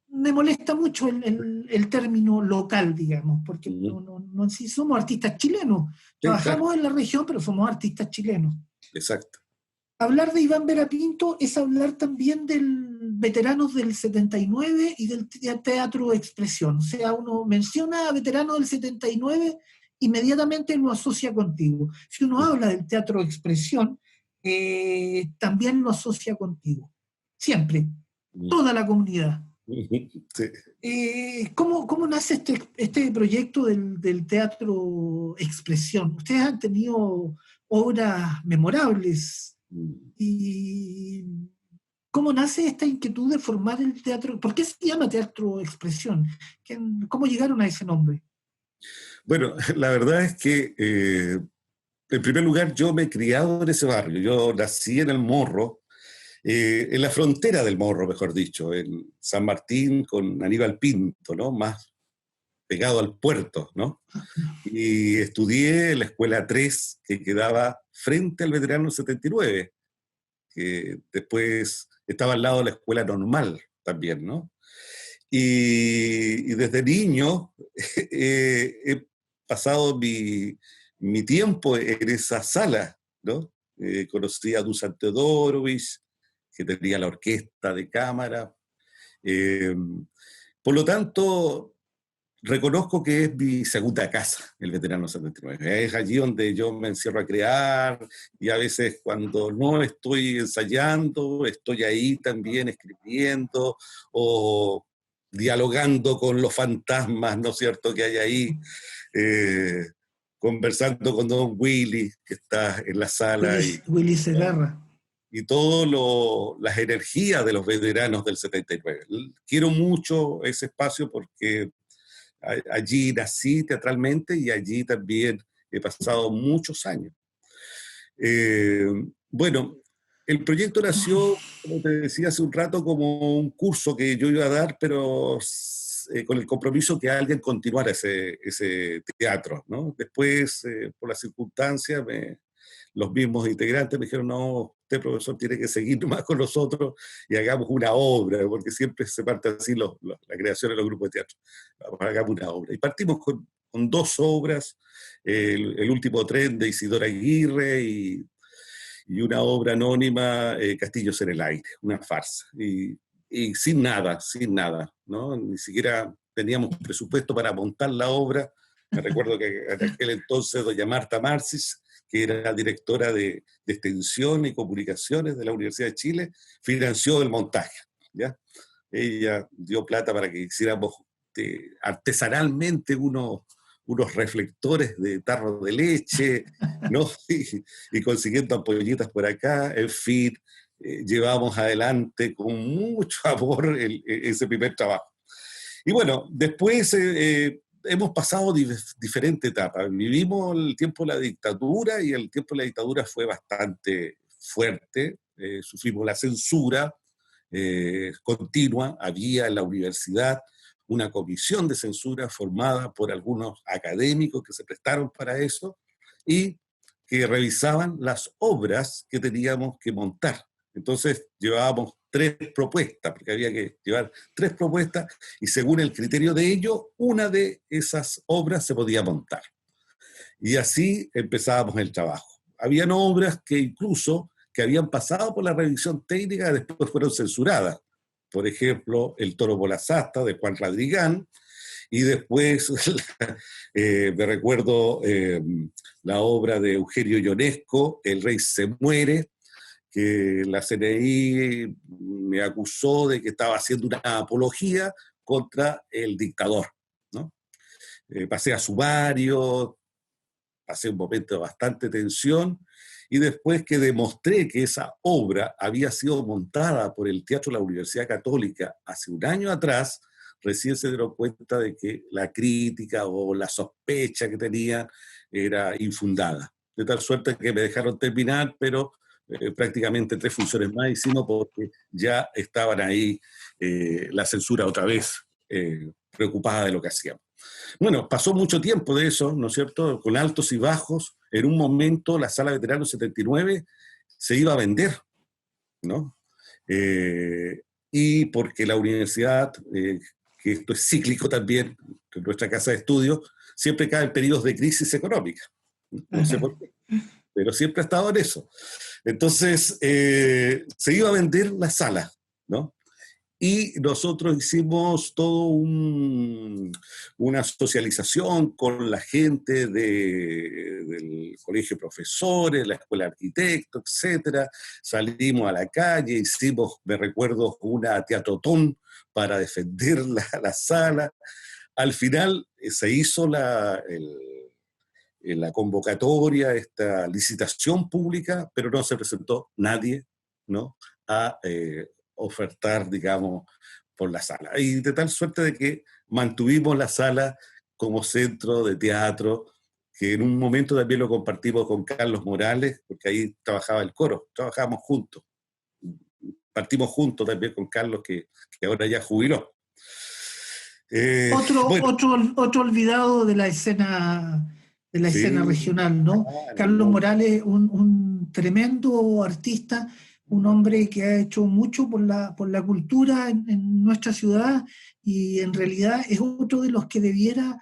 Me molesta mucho el término local, digamos, porque no en sí somos artistas chilenos. Sí, claro. Trabajamos en la región, pero somos artistas chilenos. Exacto. Hablar de Iván Vera Pinto es hablar también del veteranos del 79 y del teatro expresión. O sea, uno menciona a veteranos del 79, inmediatamente lo asocia contigo. Si uno habla del teatro expresión, también lo asocia contigo. Siempre. Toda la comunidad. Sí. ¿Cómo nace este proyecto del teatro expresión? Ustedes han tenido obras memorables. ¿Y cómo nace esta inquietud de formar el teatro? ¿Por qué se llama teatro expresión? ¿Cómo llegaron a ese nombre? Bueno, la verdad es que, en primer lugar, yo me he criado en ese barrio. Yo nací en el Morro, en la frontera del Morro, mejor dicho, en San Martín con Aníbal Pinto, ¿no? Más pegado al puerto, ¿no? Y estudié en la Escuela 3, que quedaba frente al Veterano 79, que después estaba al lado de la Escuela Normal también, ¿no? Y desde niño he pasado mi tiempo en esa sala, ¿no? Conocí a Dusan Teodorovich, que tenía la orquesta de cámara. Por lo tanto, reconozco que es mi segunda casa, el Veterano 79. Es allí donde yo me encierro a crear y a veces cuando no estoy ensayando, estoy ahí también escribiendo o dialogando con los fantasmas, ¿no es cierto?, que hay ahí, conversando con Don Willy, que está en la sala. Willy Segarra. Y todas las energías de los veteranos del 79. Quiero mucho ese espacio porque allí nací teatralmente y allí también he pasado muchos años. Bueno, el proyecto nació, como te decía hace un rato, como un curso que yo iba a dar, pero con el compromiso que alguien continuara ese teatro, ¿no? Después, por las circunstancias, los mismos integrantes me dijeron, no, usted, profesor, tiene que seguir más con nosotros y hagamos una obra, porque siempre se parte así la creación de los grupos de teatro. Hagamos una obra. Y partimos con 2 obras, el último tren de Isidora Aguirre y una obra anónima, Castillos en el aire, una farsa. Y sin nada, ¿no? Ni siquiera teníamos presupuesto para montar la obra. Me recuerdo que en aquel entonces doña Marta Marcis, que era directora de Extensión y Comunicaciones de la Universidad de Chile, financió el montaje, ¿ya? Ella dio plata para que hiciéramos artesanalmente unos reflectores de tarro de leche, ¿no? Y consiguiendo ampollitas por acá, en fin, llevamos adelante con mucho amor ese primer trabajo. Y bueno, después hemos pasado diferentes etapas. Vivimos el tiempo de la dictadura y el tiempo de la dictadura fue bastante fuerte. Sufrimos la censura continua. Había en la universidad una comisión de censura formada por algunos académicos que se prestaron para eso. y que revisaban las obras que teníamos que montar. Entonces llevábamos 3 propuestas, porque había que llevar 3 propuestas, y según el criterio de ellos, una de esas obras se podía montar. Y así empezábamos el trabajo. Habían obras que incluso que habían pasado por la revisión técnica y después fueron censuradas. Por ejemplo, El toro por las astas, de Juan Radrigán, y después me recuerdo la obra de Eugenio Ionesco, El rey se muere, que la CNI me acusó de que estaba haciendo una apología contra el dictador, ¿no? Pasé a sumario, pasé un momento de bastante tensión, y después que demostré que esa obra había sido montada por el Teatro de la Universidad Católica hace un año atrás, recién se dieron cuenta de que la crítica o la sospecha que tenían era infundada. De tal suerte que me dejaron terminar, pero prácticamente 3 funciones más hicimos porque ya estaban ahí la censura otra vez preocupada de lo que hacíamos. Bueno, pasó mucho tiempo de eso, ¿no es cierto? Con altos y bajos. En un momento la Sala Veteranos 79 se iba a vender, ¿no? Y porque la universidad, que esto es cíclico también, en nuestra casa de estudio, siempre cae en periodos de crisis económica. No sé por qué, pero siempre ha estado en eso. Entonces, se iba a vender la sala, ¿no? Y nosotros hicimos todo una socialización con la gente del colegio de profesores, la escuela de arquitectos, etcétera. Salimos a la calle, hicimos, me recuerdo, una teatrotón para defender la sala. Al final se hizo la convocatoria, esta licitación pública, pero no se presentó nadie, ¿no? A ofertar, digamos, por la sala. Y de tal suerte de que mantuvimos la sala como centro de teatro, que en un momento también lo compartimos con Carlos Morales, porque ahí trabajaba el coro, trabajábamos juntos. Partimos juntos también con Carlos, que ahora ya jubiló. Bueno. Otro olvidado de la escena Sí, regional, ¿no? claro, Carlos no. Morales, un tremendo artista, un hombre que ha hecho mucho por la cultura en nuestra ciudad, y en realidad es otro de los que debiera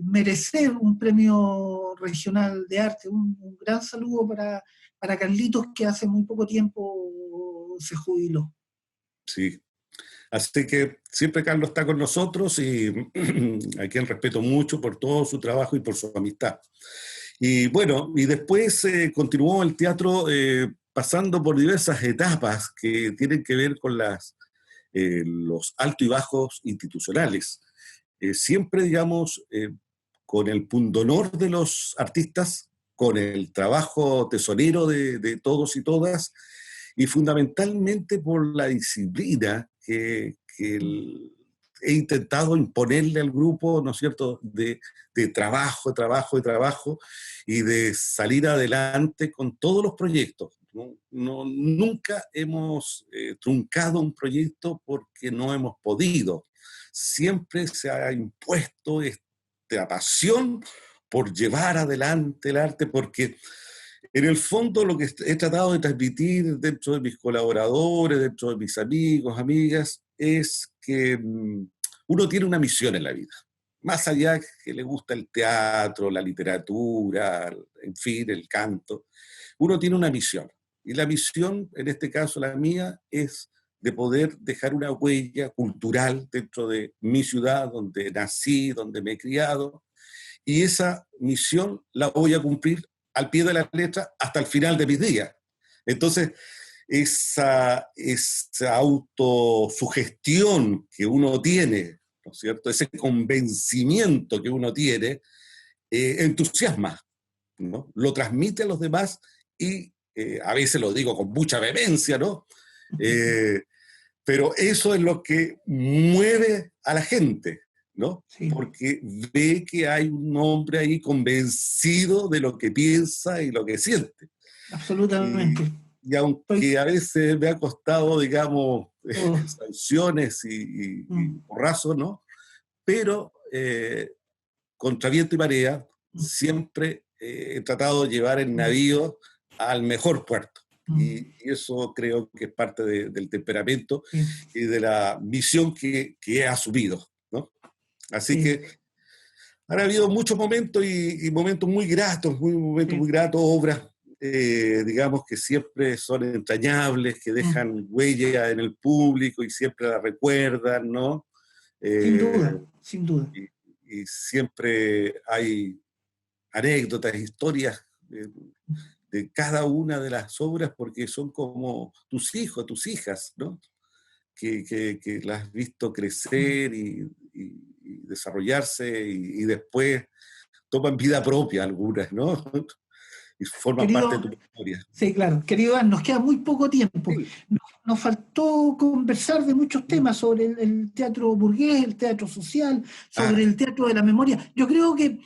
merecer un premio regional de arte. Un gran saludo para Carlitos, que hace muy poco tiempo se jubiló. Sí. Así que siempre Carlos está con nosotros, y a quien respeto mucho por todo su trabajo y por su amistad. Y bueno, y después continuó el teatro pasando por diversas etapas que tienen que ver con los altos y bajos institucionales. Siempre, digamos, con el pundonor de los artistas, con el trabajo tesonero de todos y todas, y fundamentalmente por la disciplina que he intentado imponerle al grupo, ¿no es cierto?, de trabajo, y de salir adelante con todos los proyectos. Nunca hemos truncado un proyecto porque no hemos podido. Siempre se ha impuesto esta pasión por llevar adelante el arte, porque en el fondo lo que he tratado de transmitir dentro de mis colaboradores, dentro de mis amigos, amigas, es que uno tiene una misión en la vida. Más allá que le gusta el teatro, la literatura, en fin, el canto, uno tiene una misión. Y la misión, en este caso la mía, es de poder dejar una huella cultural dentro de mi ciudad, donde nací, donde me he criado, y esa misión la voy a cumplir al pie de la letra hasta el final de mis días. Entonces, esa autosugestión que uno tiene, ¿no es cierto?, ese convencimiento que uno tiene, entusiasma, ¿no? Lo transmite a los demás, y a veces lo digo con mucha vehemencia, ¿no? Pero eso es lo que mueve a la gente, ¿no? Sí. Porque ve que hay un hombre ahí convencido de lo que piensa y lo que siente. Absolutamente. Y aunque a veces me ha costado, digamos, sanciones y porrazos, ¿no? Pero contra viento y marea, siempre he tratado de llevar el navío al mejor puerto. Y eso creo que es parte del temperamento y de la misión que he asumido, ¿no? Así que han habido muchos momentos y momentos muy gratos, muy gratos, obras, digamos, que siempre son entrañables, que dejan huella en el público y siempre la recuerdan, ¿no? Sin duda, sin duda. Y siempre hay anécdotas, historias de cada una de las obras, porque son como tus hijos, tus hijas, ¿no? Que las has visto crecer y desarrollarse y después toman vida propia algunas, ¿no? Y forman parte de tu historia. Sí, claro. Querido Iván, nos queda muy poco tiempo. Sí. Nos faltó conversar de muchos temas sobre el teatro burgués, el teatro social, sobre el teatro de la memoria. Yo creo que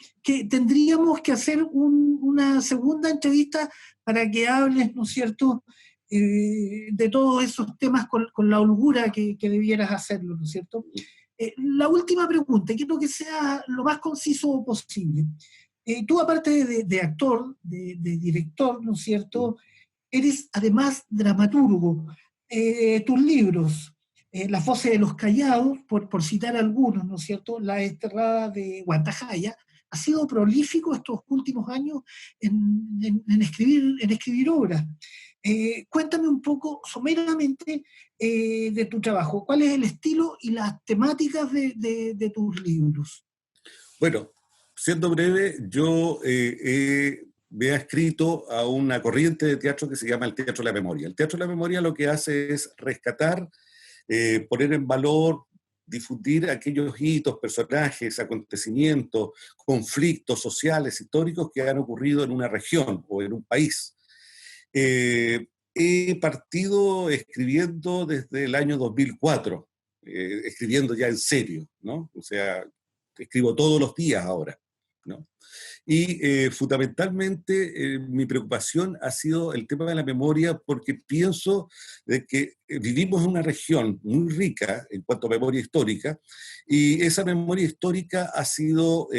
tendríamos que hacer una segunda entrevista para que hables, ¿no es cierto?, de todos esos temas con la holgura que debieras hacerlo, ¿no es cierto? La última pregunta, quiero que sea lo más conciso posible. Tú, aparte de actor, de director, ¿no es cierto?, eres además dramaturgo. Tus libros, Las voces de los callados, por citar algunos, ¿no es cierto?, La desterrada de Guantajaya, ha sido prolífico estos últimos años en escribir obras. Cuéntame un poco, someramente, de tu trabajo. ¿Cuál es el estilo y las temáticas de tus libros? Bueno, siendo breve, yo me he escrito a una corriente de teatro que se llama el Teatro de la Memoria. El Teatro de la Memoria lo que hace es rescatar, poner en valor, difundir aquellos hitos, personajes, acontecimientos, conflictos sociales, históricos que han ocurrido en una región o en un país. He partido escribiendo desde el año 2004, escribiendo ya en serio, ¿no? O sea, escribo todos los días ahora, ¿no? Y fundamentalmente mi preocupación ha sido el tema de la memoria, porque pienso de que vivimos en una región muy rica en cuanto a memoria histórica, y esa memoria histórica ha sido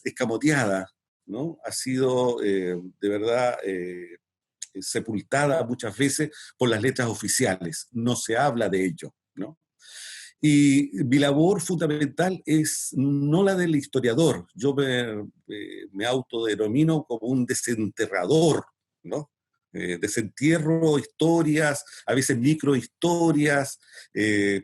escamoteada, ¿no? Ha sido de verdad sepultada muchas veces por las letras oficiales. No se habla de ello, ¿no? Y mi labor fundamental es no la del historiador. Yo me autodenomino como un desenterrador, ¿no? Desentierro historias, a veces microhistorias,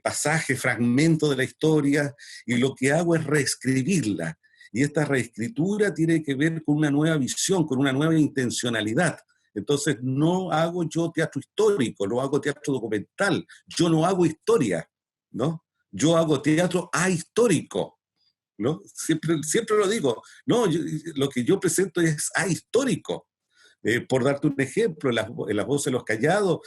pasajes, fragmentos de la historia, y lo que hago es reescribirla. Y esta reescritura tiene que ver con una nueva visión, con una nueva intencionalidad. Entonces no hago yo teatro histórico, no hago teatro documental, yo no hago historia, ¿no? Yo hago teatro ahistórico, ¿no? Siempre lo digo, no, lo que yo presento es ahistórico. Por darte un ejemplo, en las voces de los callados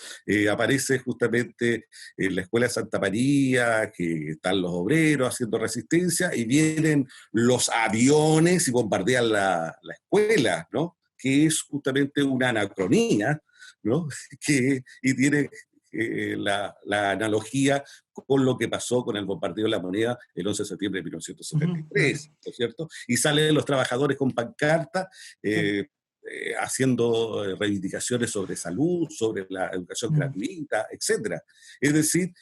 aparece justamente en la escuela de Santa María, que están los obreros haciendo resistencia, y vienen los aviones y bombardean la escuela, ¿no? Que es justamente una anacronía, ¿no? Y tiene la analogía con lo que pasó con el bombardeo de la Moneda el 11 de septiembre de 1973, ¿no es cierto? Y salen los trabajadores con pancarta haciendo reivindicaciones sobre salud, sobre la educación gratuita, etc. Es decir,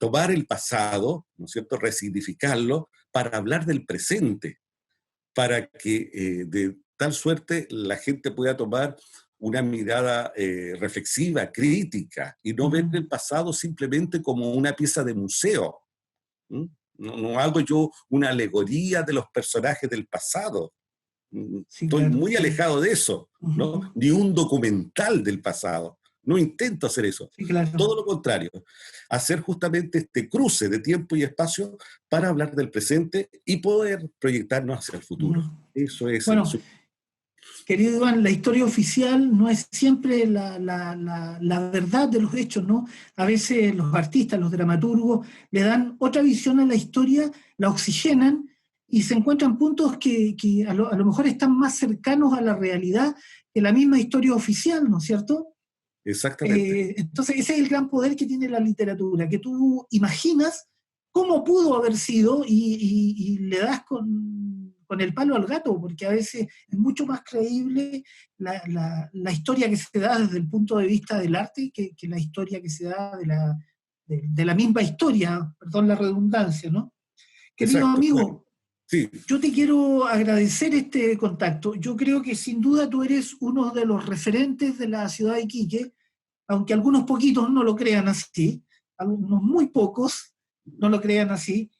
tomar el pasado, ¿no es cierto?, resignificarlo para hablar del presente, para que de tal suerte la gente pueda tomar una mirada reflexiva, crítica, y no ver el pasado simplemente como una pieza de museo. No hago yo una alegoría de los personajes del pasado. Sí, Estoy claro, muy alejado de eso, ¿no? Ni un documental del pasado. No intento hacer eso. Sí, claro. Todo lo contrario. Hacer justamente este cruce de tiempo y espacio para hablar del presente y poder proyectarnos hacia el futuro. Eso es. Bueno, querido Iván, la historia oficial no es siempre la verdad de los hechos, ¿no? A veces los artistas, los dramaturgos, le dan otra visión a la historia, la oxigenan y se encuentran puntos que a lo mejor están más cercanos a la realidad que la misma historia oficial, ¿no es cierto? Exactamente. Entonces ese es el gran poder que tiene la literatura, que tú imaginas cómo pudo haber sido y le das con con el palo al gato, porque a veces es mucho más creíble la historia que se da desde el punto de vista del arte que la historia que se da de la misma historia, perdón la redundancia, ¿no? Querido Exacto, amigo, claro. Sí, yo te quiero agradecer este contacto. Yo creo que sin duda tú eres uno de los referentes de la ciudad de Iquique, aunque algunos poquitos no lo crean así, algunos muy pocos no lo crean así.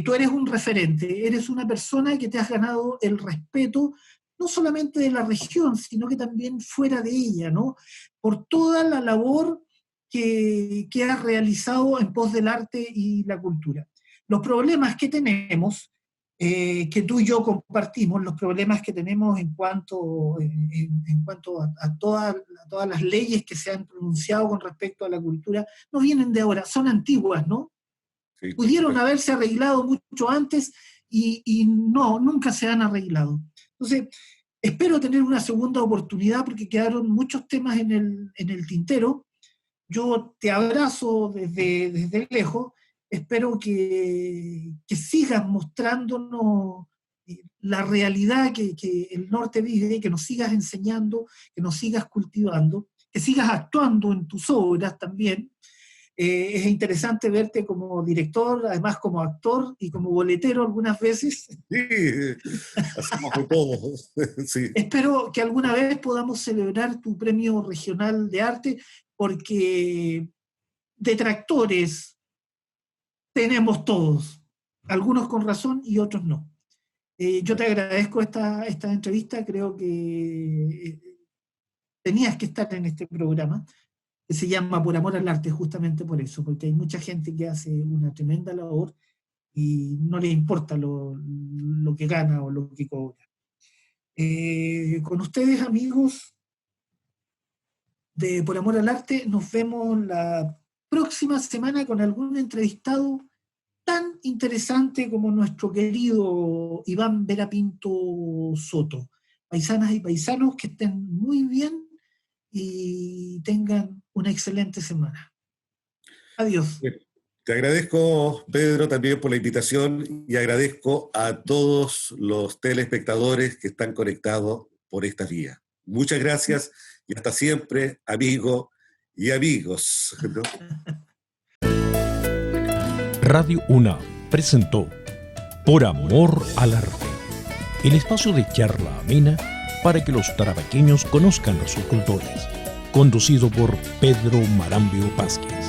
Tú eres un referente, eres una persona que te has ganado el respeto, no solamente de la región, sino que también fuera de ella, ¿no? Por toda la labor que has realizado en pos del arte y la cultura. Los problemas que tenemos, que tú y yo compartimos, los problemas que tenemos en cuanto a todas las leyes que se han pronunciado con respecto a la cultura, no vienen de ahora, son antiguas, ¿no? sí, Pudieron haberse arreglado mucho antes y no, nunca se han arreglado. Entonces, espero tener una segunda oportunidad porque quedaron muchos temas en el tintero. Yo te abrazo desde lejos, espero que sigas mostrándonos la realidad que el norte vive, que nos sigas enseñando, que nos sigas cultivando, que sigas actuando en tus obras también. Es interesante verte como director, además como actor y como boletero algunas veces. sí, hacemos de todo. Sí. Espero que alguna vez podamos celebrar tu premio regional de arte, porque detractores tenemos todos, algunos con razón y otros no. Yo te agradezco esta entrevista, creo que tenías que estar en este programa, que se llama Por Amor al Arte, justamente por eso, porque hay mucha gente que hace una tremenda labor y no le importa lo que gana o lo que cobra. Con ustedes, amigos de Por Amor al Arte, nos vemos la próxima semana con algún entrevistado tan interesante como nuestro querido Iván Vera Pinto Soto. Paisanas y paisanos, que estén muy bien y tengan una excelente semana. Adiós. Te agradezco, Pedro, también por la invitación y agradezco a todos los telespectadores que están conectados por esta vía. Muchas gracias y hasta siempre, amigo y amigos, ¿no? Radio UNAM presentó Por Amor al Arte, el espacio de charla amena para que los tarabaqueños conozcan a sus cultores, conducido por Pedro Marambio Vázquez.